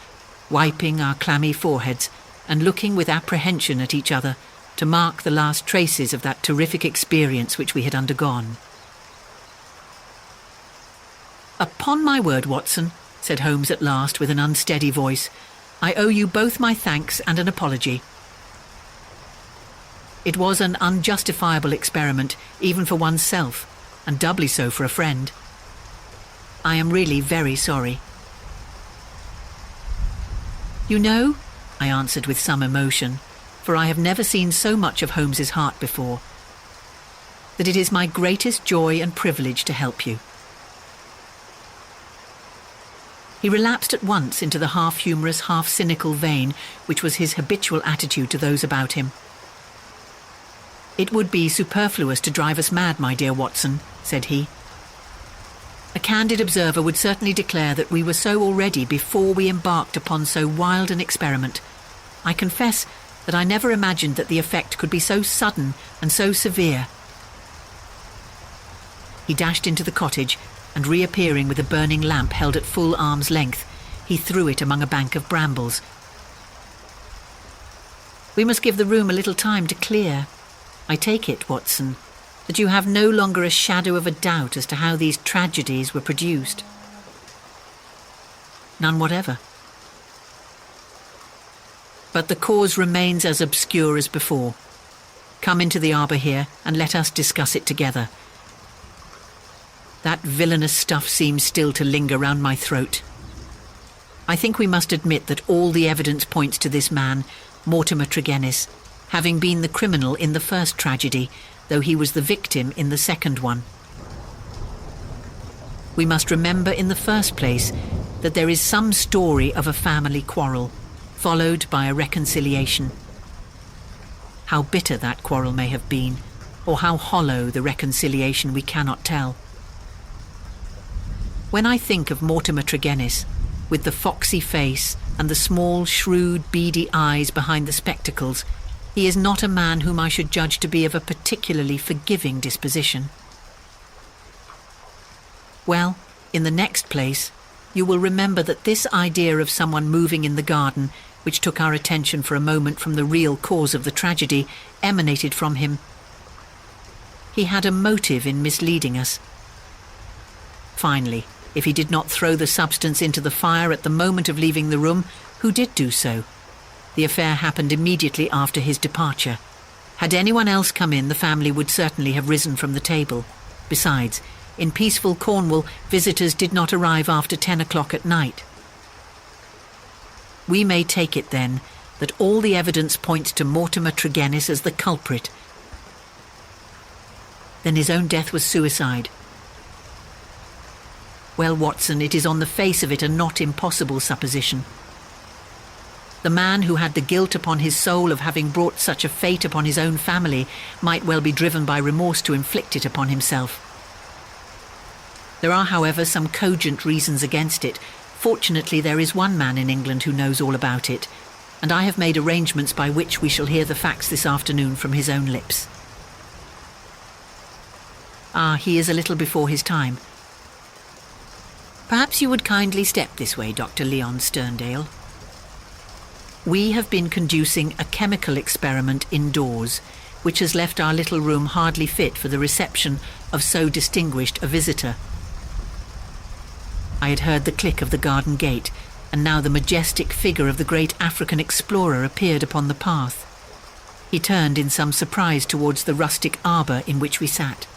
wiping our clammy foreheads and looking with apprehension at each other to mark the last traces of that terrific experience which we had undergone. "Upon my word, Watson," said Holmes at last with an unsteady voice, "I owe you both my thanks and an apology. It was an unjustifiable experiment, even for oneself, and doubly so for a friend. I am really very sorry." "You know," I answered with some emotion, for I have never seen so much of Holmes's heart before, "that it is my greatest joy and privilege to help you." He relapsed at once into the half-humorous, half-cynical vein which was his habitual attitude to those about him. "It would be superfluous to drive us mad, my dear Watson," said he. "A candid observer would certainly declare that we were so already before we embarked upon so wild an experiment. I confess that I never imagined that the effect could be so sudden and so severe." He dashed into the cottage, and reappearing with a burning lamp held at full arm's length, he threw it among a bank of brambles. "We must give the room a little time to clear. I take it, Watson, that you have no longer a shadow of a doubt as to how these tragedies were produced?" "None whatever." "But the cause remains as obscure as before. Come into the arbour here, and let us discuss it together. That villainous stuff seems still to linger round my throat. I think we must admit that all the evidence points to this man, Mortimer Tregennis, having been the criminal in the first tragedy, though he was the victim in the second one. We must remember in the first place that there is some story of a family quarrel, followed by a reconciliation. How bitter that quarrel may have been, or how hollow the reconciliation, we cannot tell. When I think of Mortimer Tregennis, with the foxy face and the small, shrewd, beady eyes behind the spectacles, he is not a man whom I should judge to be of a particularly forgiving disposition. Well, in the next place, you will remember that this idea of someone moving in the garden, which took our attention for a moment from the real cause of the tragedy, emanated from him. He had a motive in misleading us. Finally, if he did not throw the substance into the fire at the moment of leaving the room, who did do so? The affair happened immediately after his departure. Had anyone else come in, the family would certainly have risen from the table. Besides, in peaceful Cornwall, visitors did not arrive after 10 o'clock at night. We may take it, then, that all the evidence points to Mortimer Tregennis as the culprit. Then his own death was suicide. Well, Watson, it is on the face of it a not impossible supposition. The man who had the guilt upon his soul of having brought such a fate upon his own family might well be driven by remorse to inflict it upon himself. There are, however, some cogent reasons against it. Fortunately, there is one man in England who knows all about it, and I have made arrangements by which we shall hear the facts this afternoon from his own lips. Ah, he is a little before his time. Perhaps you would kindly step this way, Dr. Leon Sterndale. We have been conducing a chemical experiment indoors, which has left our little room hardly fit for the reception of so distinguished a visitor. I had heard the click of the garden gate, and now the majestic figure of the great African explorer appeared upon the path. He turned in some surprise towards the rustic arbour in which we sat.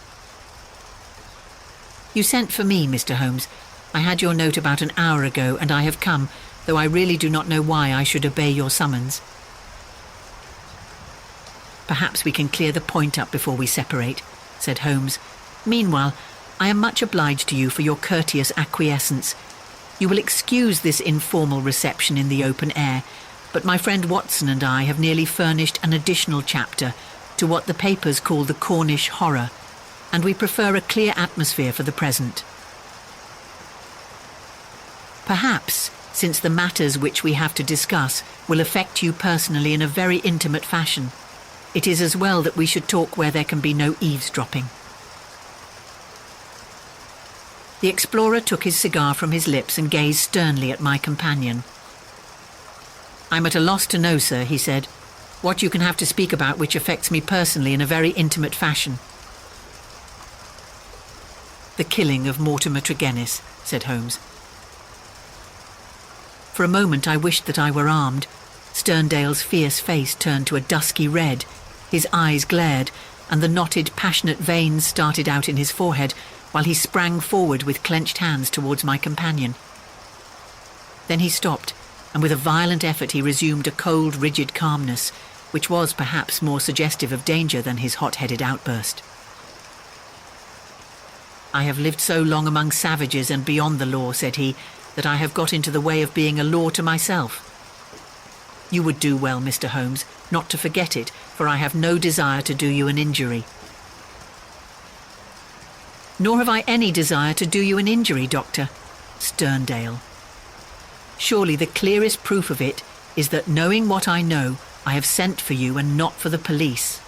"You sent for me, Mr. Holmes. I had your note about an hour ago, and I have come, though I really do not know why I should obey your summons." "Perhaps we can clear the point up before we separate," said Holmes. "Meanwhile, I am much obliged to you for your courteous acquiescence. You will excuse this informal reception in the open air, but my friend Watson and I have nearly furnished an additional chapter to what the papers call the Cornish horror, and we prefer a clear atmosphere for the present." "Perhaps," since the matters which we have to discuss will affect you personally in a very intimate fashion. It is as well that we should talk where there can be no eavesdropping." The explorer took his cigar from his lips and gazed sternly at my companion. "I'm at a loss to know, sir," he said, "what you can have to speak about which affects me personally in a very intimate fashion." "The killing of Mortimer Tregennis," said Holmes. For a moment I wished that I were armed. Sterndale's fierce face turned to a dusky red, his eyes glared, and the knotted, passionate veins started out in his forehead, while he sprang forward with clenched hands towards my companion. Then he stopped, and with a violent effort he resumed a cold, rigid calmness, which was perhaps more suggestive of danger than his hot-headed outburst. "I have lived so long among savages and beyond the law," said he, "that I have got into the way of being a law to myself. You would do well, Mr. Holmes, not to forget it, for I have no desire to do you an injury." "Nor have I any desire to do you an injury, Doctor." Sterndale. "Surely the clearest proof of it is that, knowing what I know, I have sent for you and not for the police."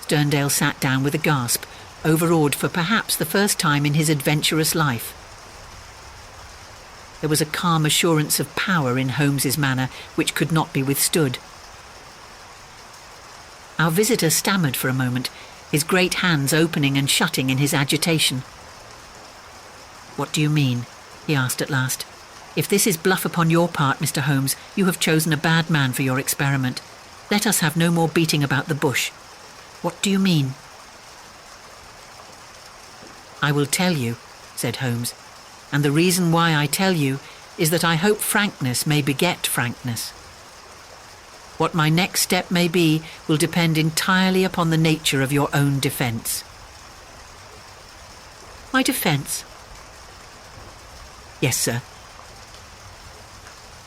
Sterndale sat down with a gasp, overawed for perhaps the first time in his adventurous life. There was a calm assurance of power in Holmes's manner which could not be withstood. Our visitor stammered for a moment, his great hands opening and shutting in his agitation. "What do you mean?" he asked at last. "If this is bluff upon your part, Mr. Holmes, you have chosen a bad man for your experiment. Let us have no more beating about the bush. What do you mean?" "I will tell you," said Holmes, "and the reason why I tell you is that I hope frankness may beget frankness. What my next step may be will depend entirely upon the nature of your own defence." "My defence?" "Yes, sir."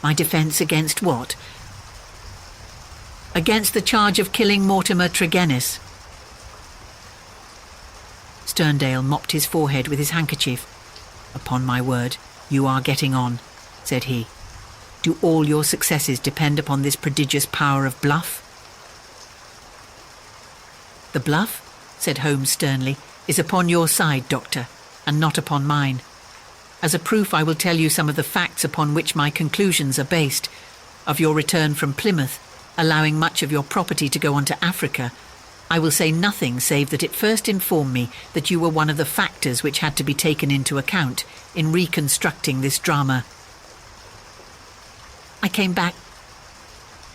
"My defence against what?" "Against the charge of killing Mortimer Tregennis." Sterndale mopped his forehead with his handkerchief. "Upon my word, you are getting on," said he. "Do all your successes depend upon this prodigious power of bluff?" "The bluff," said Holmes sternly, "is upon your side, Doctor, and not upon mine. As a proof, I will tell you some of the facts upon which my conclusions are based. Of your return from Plymouth, allowing much of your property to go on to Africa, I will say nothing save that it first informed me that you were one of the factors which had to be taken into account in reconstructing this drama. I came back.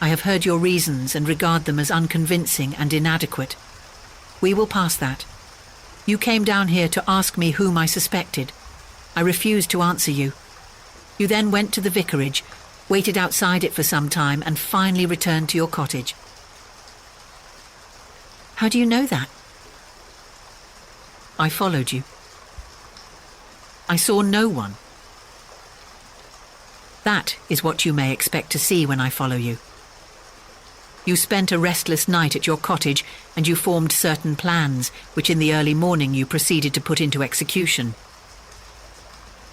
I have heard your reasons and regard them as unconvincing and inadequate. We will pass that. You came down here to ask me whom I suspected. I refused to answer you. You then went to the vicarage, waited outside it for some time, and finally returned to your cottage. How do you know that? I followed you. I saw no one. That is what you may expect to see when I follow you. You spent a restless night at your cottage, and you formed certain plans, which in the early morning you proceeded to put into execution.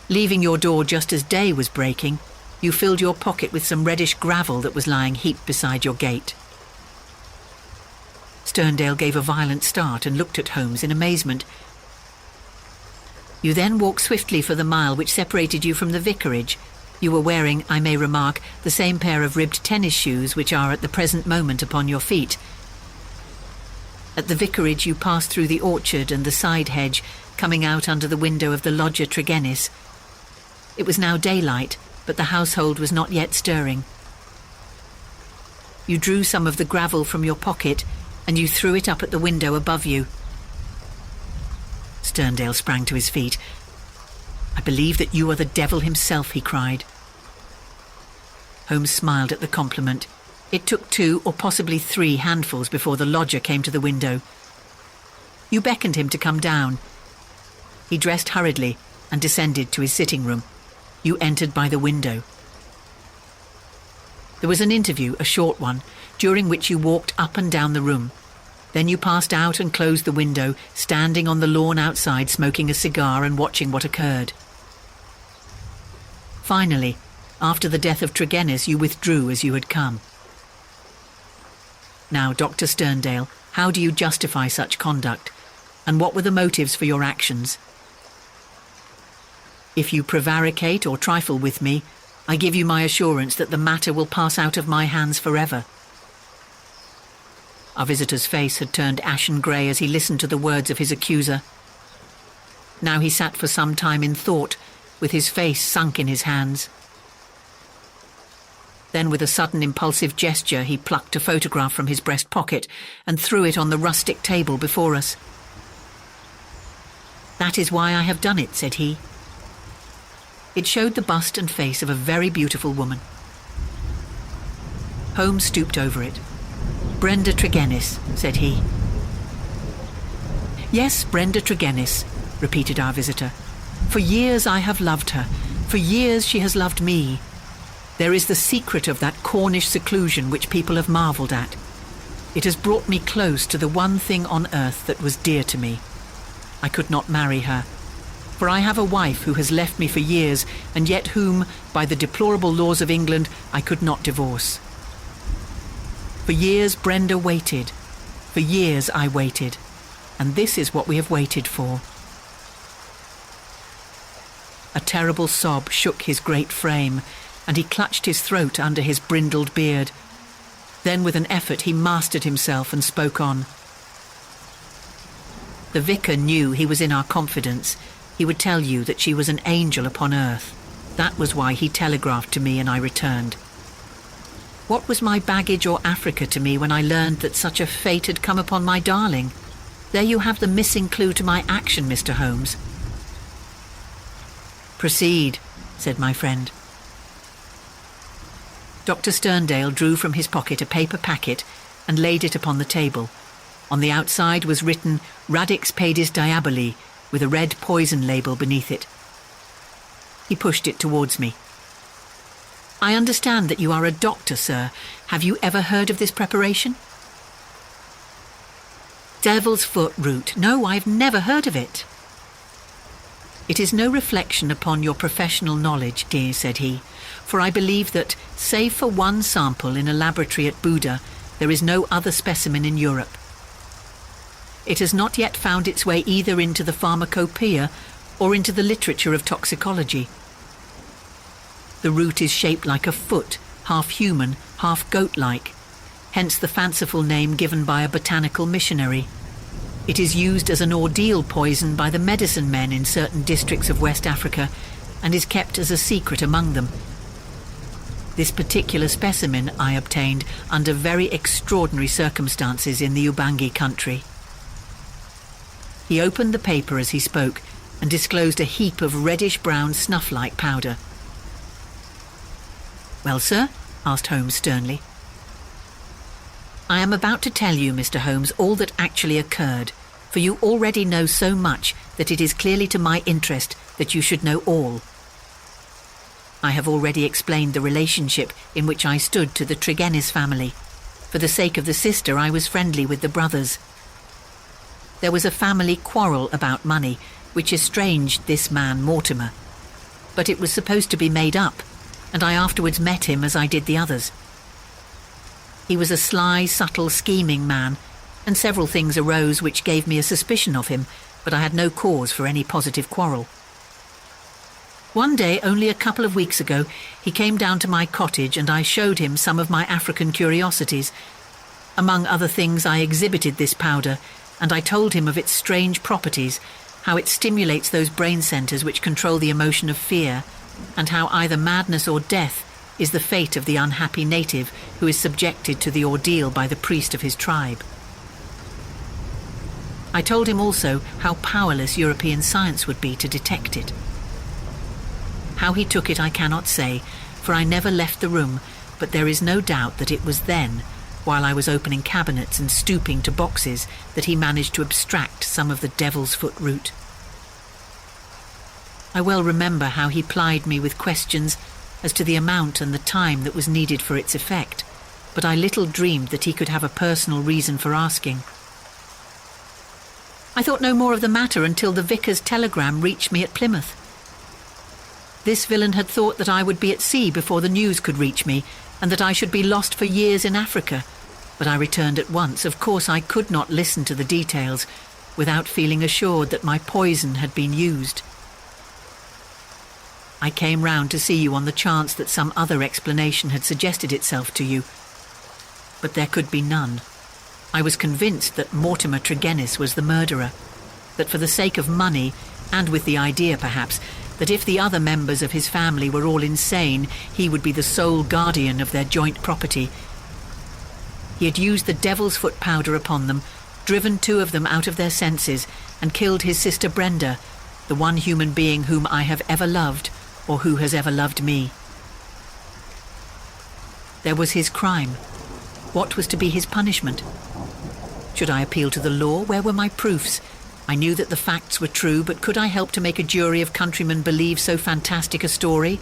Leaving your door just as day was breaking, you filled your pocket with some reddish gravel that was lying heaped beside your gate. Sterndale gave a violent start and looked at Holmes in amazement. You then walked swiftly for the mile which separated you from the vicarage. You were wearing, I may remark, the same pair of ribbed tennis shoes which are at the present moment upon your feet. At the vicarage you passed through the orchard and the side hedge, coming out under the window of the lodger Tregennis. It was now daylight, but the household was not yet stirring. You drew some of the gravel from your pocket, and you threw it up at the window above you. Sterndale sprang to his feet. I believe that you are the devil himself, he cried. Holmes smiled at the compliment. It took 2 or possibly 3 handfuls before the lodger came to the window. You beckoned him to come down. He dressed hurriedly and descended to his sitting room. You entered by the window. There was an interview, a short one, during which you walked up and down the room. Then you passed out and closed the window, standing on the lawn outside, smoking a cigar and watching what occurred. Finally, after the death of Tregennis, you withdrew as you had come. Now, Dr. Sterndale, how do you justify such conduct? And what were the motives for your actions? If you prevaricate or trifle with me, I give you my assurance that the matter will pass out of my hands forever. Our visitor's face had turned ashen grey as he listened to the words of his accuser. Now he sat for some time in thought, with his face sunk in his hands. Then, with a sudden impulsive gesture, he plucked a photograph from his breast pocket and threw it on the rustic table before us. "That is why I have done it," said he. It showed the bust and face of a very beautiful woman. Holmes stooped over it. "Brenda Tregennis," said he. "Yes, Brenda Tregennis," repeated our visitor. "For years I have loved her. For years she has loved me. There is the secret of that Cornish seclusion which people have marvelled at. It has brought me close to the one thing on earth that was dear to me. I could not marry her, for I have a wife who has left me for years, and yet whom, by the deplorable laws of England, I could not divorce. For years Brenda waited. For years I waited. And this is what we have waited for." A terrible sob shook his great frame, and he clutched his throat under his brindled beard. Then with an effort he mastered himself and spoke on. "The vicar knew he was in our confidence. He would tell you that she was an angel upon earth. That was why he telegraphed to me and I returned. What was my baggage or Africa to me when I learned that such a fate had come upon my darling? There you have the missing clue to my action, Mr. Holmes." "Proceed," said my friend. Dr. Sterndale drew from his pocket a paper packet and laid it upon the table. On the outside was written Radix Pedis Diaboli, with a red poison label beneath it. He pushed it towards me. "I understand that you are a doctor, sir. Have you ever heard of this preparation?" "Devil's foot root. No, I've never heard of it." "It is no reflection upon your professional knowledge, dear," said he, "for I believe that, save for one sample in a laboratory at Buda, there is no other specimen in Europe. It has not yet found its way either into the pharmacopoeia or into the literature of toxicology. The root is shaped like a foot, half human, half goat-like, hence the fanciful name given by a botanical missionary. It is used as an ordeal poison by the medicine men in certain districts of West Africa and is kept as a secret among them. This particular specimen I obtained under very extraordinary circumstances in the Ubangi country." He opened the paper as he spoke and disclosed a heap of reddish-brown snuff-like powder. "Well, sir?" asked Holmes sternly. "I am about to tell you, Mr. Holmes, all that actually occurred, for you already know so much that it is clearly to my interest that you should know all. I have already explained the relationship in which I stood to the Tregennis family. For the sake of the sister, I was friendly with the brothers. There was a family quarrel about money, which estranged this man Mortimer. But it was supposed to be made up, and I afterwards met him as I did the others. He was a sly, subtle, scheming man, and several things arose which gave me a suspicion of him, but I had no cause for any positive quarrel. One day, only a couple of weeks ago, he came down to my cottage and I showed him some of my African curiosities. Among other things, I exhibited this powder, and I told him of its strange properties, how it stimulates those brain centres which control the emotion of fear, and how either madness or death is the fate of the unhappy native who is subjected to the ordeal by the priest of his tribe. I told him also how powerless European science would be to detect it. How he took it I cannot say, for I never left the room, but there is no doubt that it was then, while I was opening cabinets and stooping to boxes, that he managed to abstract some of the devil's foot root. I well remember how he plied me with questions as to the amount and the time that was needed for its effect, but I little dreamed that he could have a personal reason for asking. I thought no more of the matter until the vicar's telegram reached me at Plymouth. This villain had thought that I would be at sea before the news could reach me, and that I should be lost for years in Africa. But I returned at once. Of course, I could not listen to the details without feeling assured that my poison had been used. I came round to see you on the chance that some other explanation had suggested itself to you. But there could be none. I was convinced that Mortimer Tregennis was the murderer, that for the sake of money, and with the idea perhaps, that if the other members of his family were all insane, he would be the sole guardian of their joint property. He had used the devil's foot powder upon them, driven 2 of them out of their senses, and killed his sister Brenda, the one human being whom I have ever loved, or who has ever loved me. There was his crime. What was to be his punishment? Should I appeal to the law? Where were my proofs? I knew that the facts were true, but could I help to make a jury of countrymen believe so fantastic a story?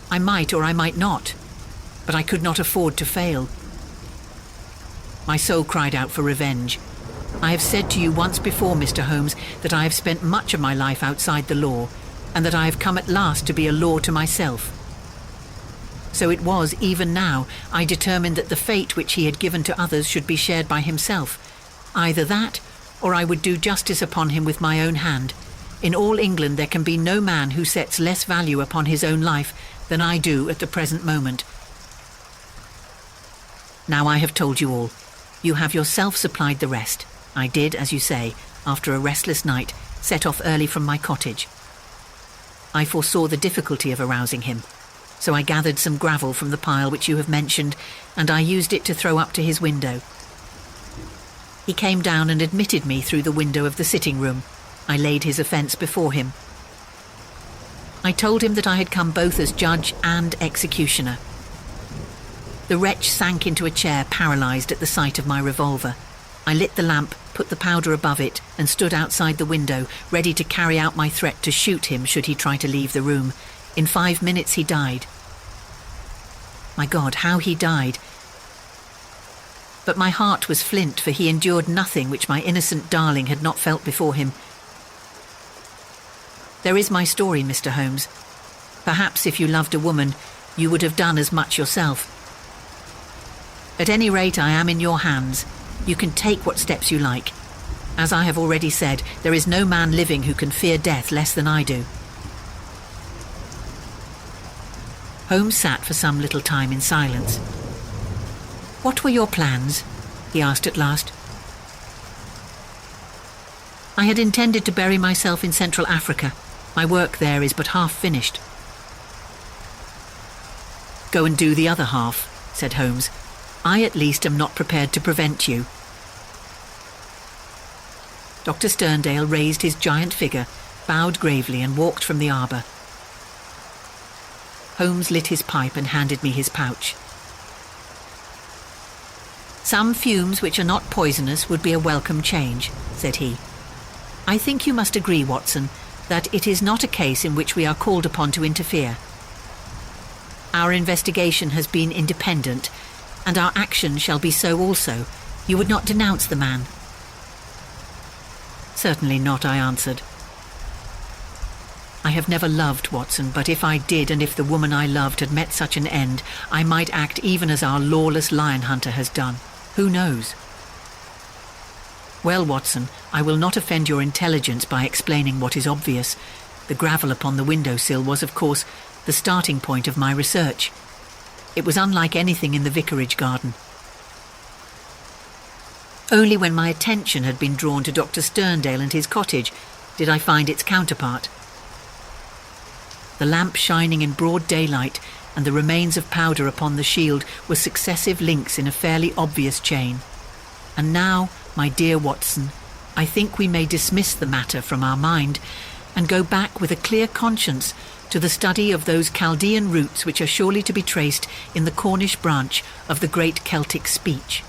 I might or I might not, but I could not afford to fail. My soul cried out for revenge. I have said to you once before, Mr. Holmes, that I have spent much of my life outside the law, and that I have come at last to be a law to myself. So it was, even now, I determined that the fate which he had given to others should be shared by himself. Either that, or I would do justice upon him with my own hand. In all England there can be no man who sets less value upon his own life than I do at the present moment. Now I have told you all. You have yourself supplied the rest. I did, as you say, after a restless night, set off early from my cottage. I foresaw the difficulty of arousing him, so I gathered some gravel from the pile which you have mentioned, and I used it to throw up to his window. He came down and admitted me through the window of the sitting room. I laid his offence before him. I told him that I had come both as judge and executioner. The wretch sank into a chair, paralysed at the sight of my revolver. I lit the lamp, put the powder above it, and stood outside the window, ready to carry out my threat to shoot him should he try to leave the room. In 5 minutes he died. My God, how he died! But my heart was flint, for he endured nothing which my innocent darling had not felt before him. There is my story, Mr. Holmes. Perhaps if you loved a woman, you would have done as much yourself. At any rate, I am in your hands. You can take what steps you like. As I have already said, there is no man living who can fear death less than I do. Holmes sat for some little time in silence. "What were your plans?" he asked at last. "I had intended to bury myself in Central Africa. My work there is but half finished." "Go and do the other half," said Holmes. "I at least am not prepared to prevent you." Dr. Sterndale raised his giant figure, bowed gravely, and walked from the arbour. Holmes lit his pipe and handed me his pouch. "Some fumes which are not poisonous would be a welcome change," said he. "I think you must agree, Watson, that it is not a case in which we are called upon to interfere. Our investigation has been independent, and our action shall be so also. You would not denounce the man?" "Certainly not," I answered. "I have never loved, Watson, but if I did, and if the woman I loved had met such an end, I might act even as our lawless lion hunter has done. Who knows?" "Well, Watson, I will not offend your intelligence by explaining what is obvious. The gravel upon the window-sill was, of course, the starting point of my research. It was unlike anything in the vicarage garden. Only when my attention had been drawn to Dr. Sterndale and his cottage did I find its counterpart. The lamp shining in broad daylight and the remains of powder upon the shield were successive links in a fairly obvious chain. And now, my dear Watson, I think we may dismiss the matter from our mind and go back with a clear conscience to the study of those Chaldean roots which are surely to be traced in the Cornish branch of the great Celtic speech.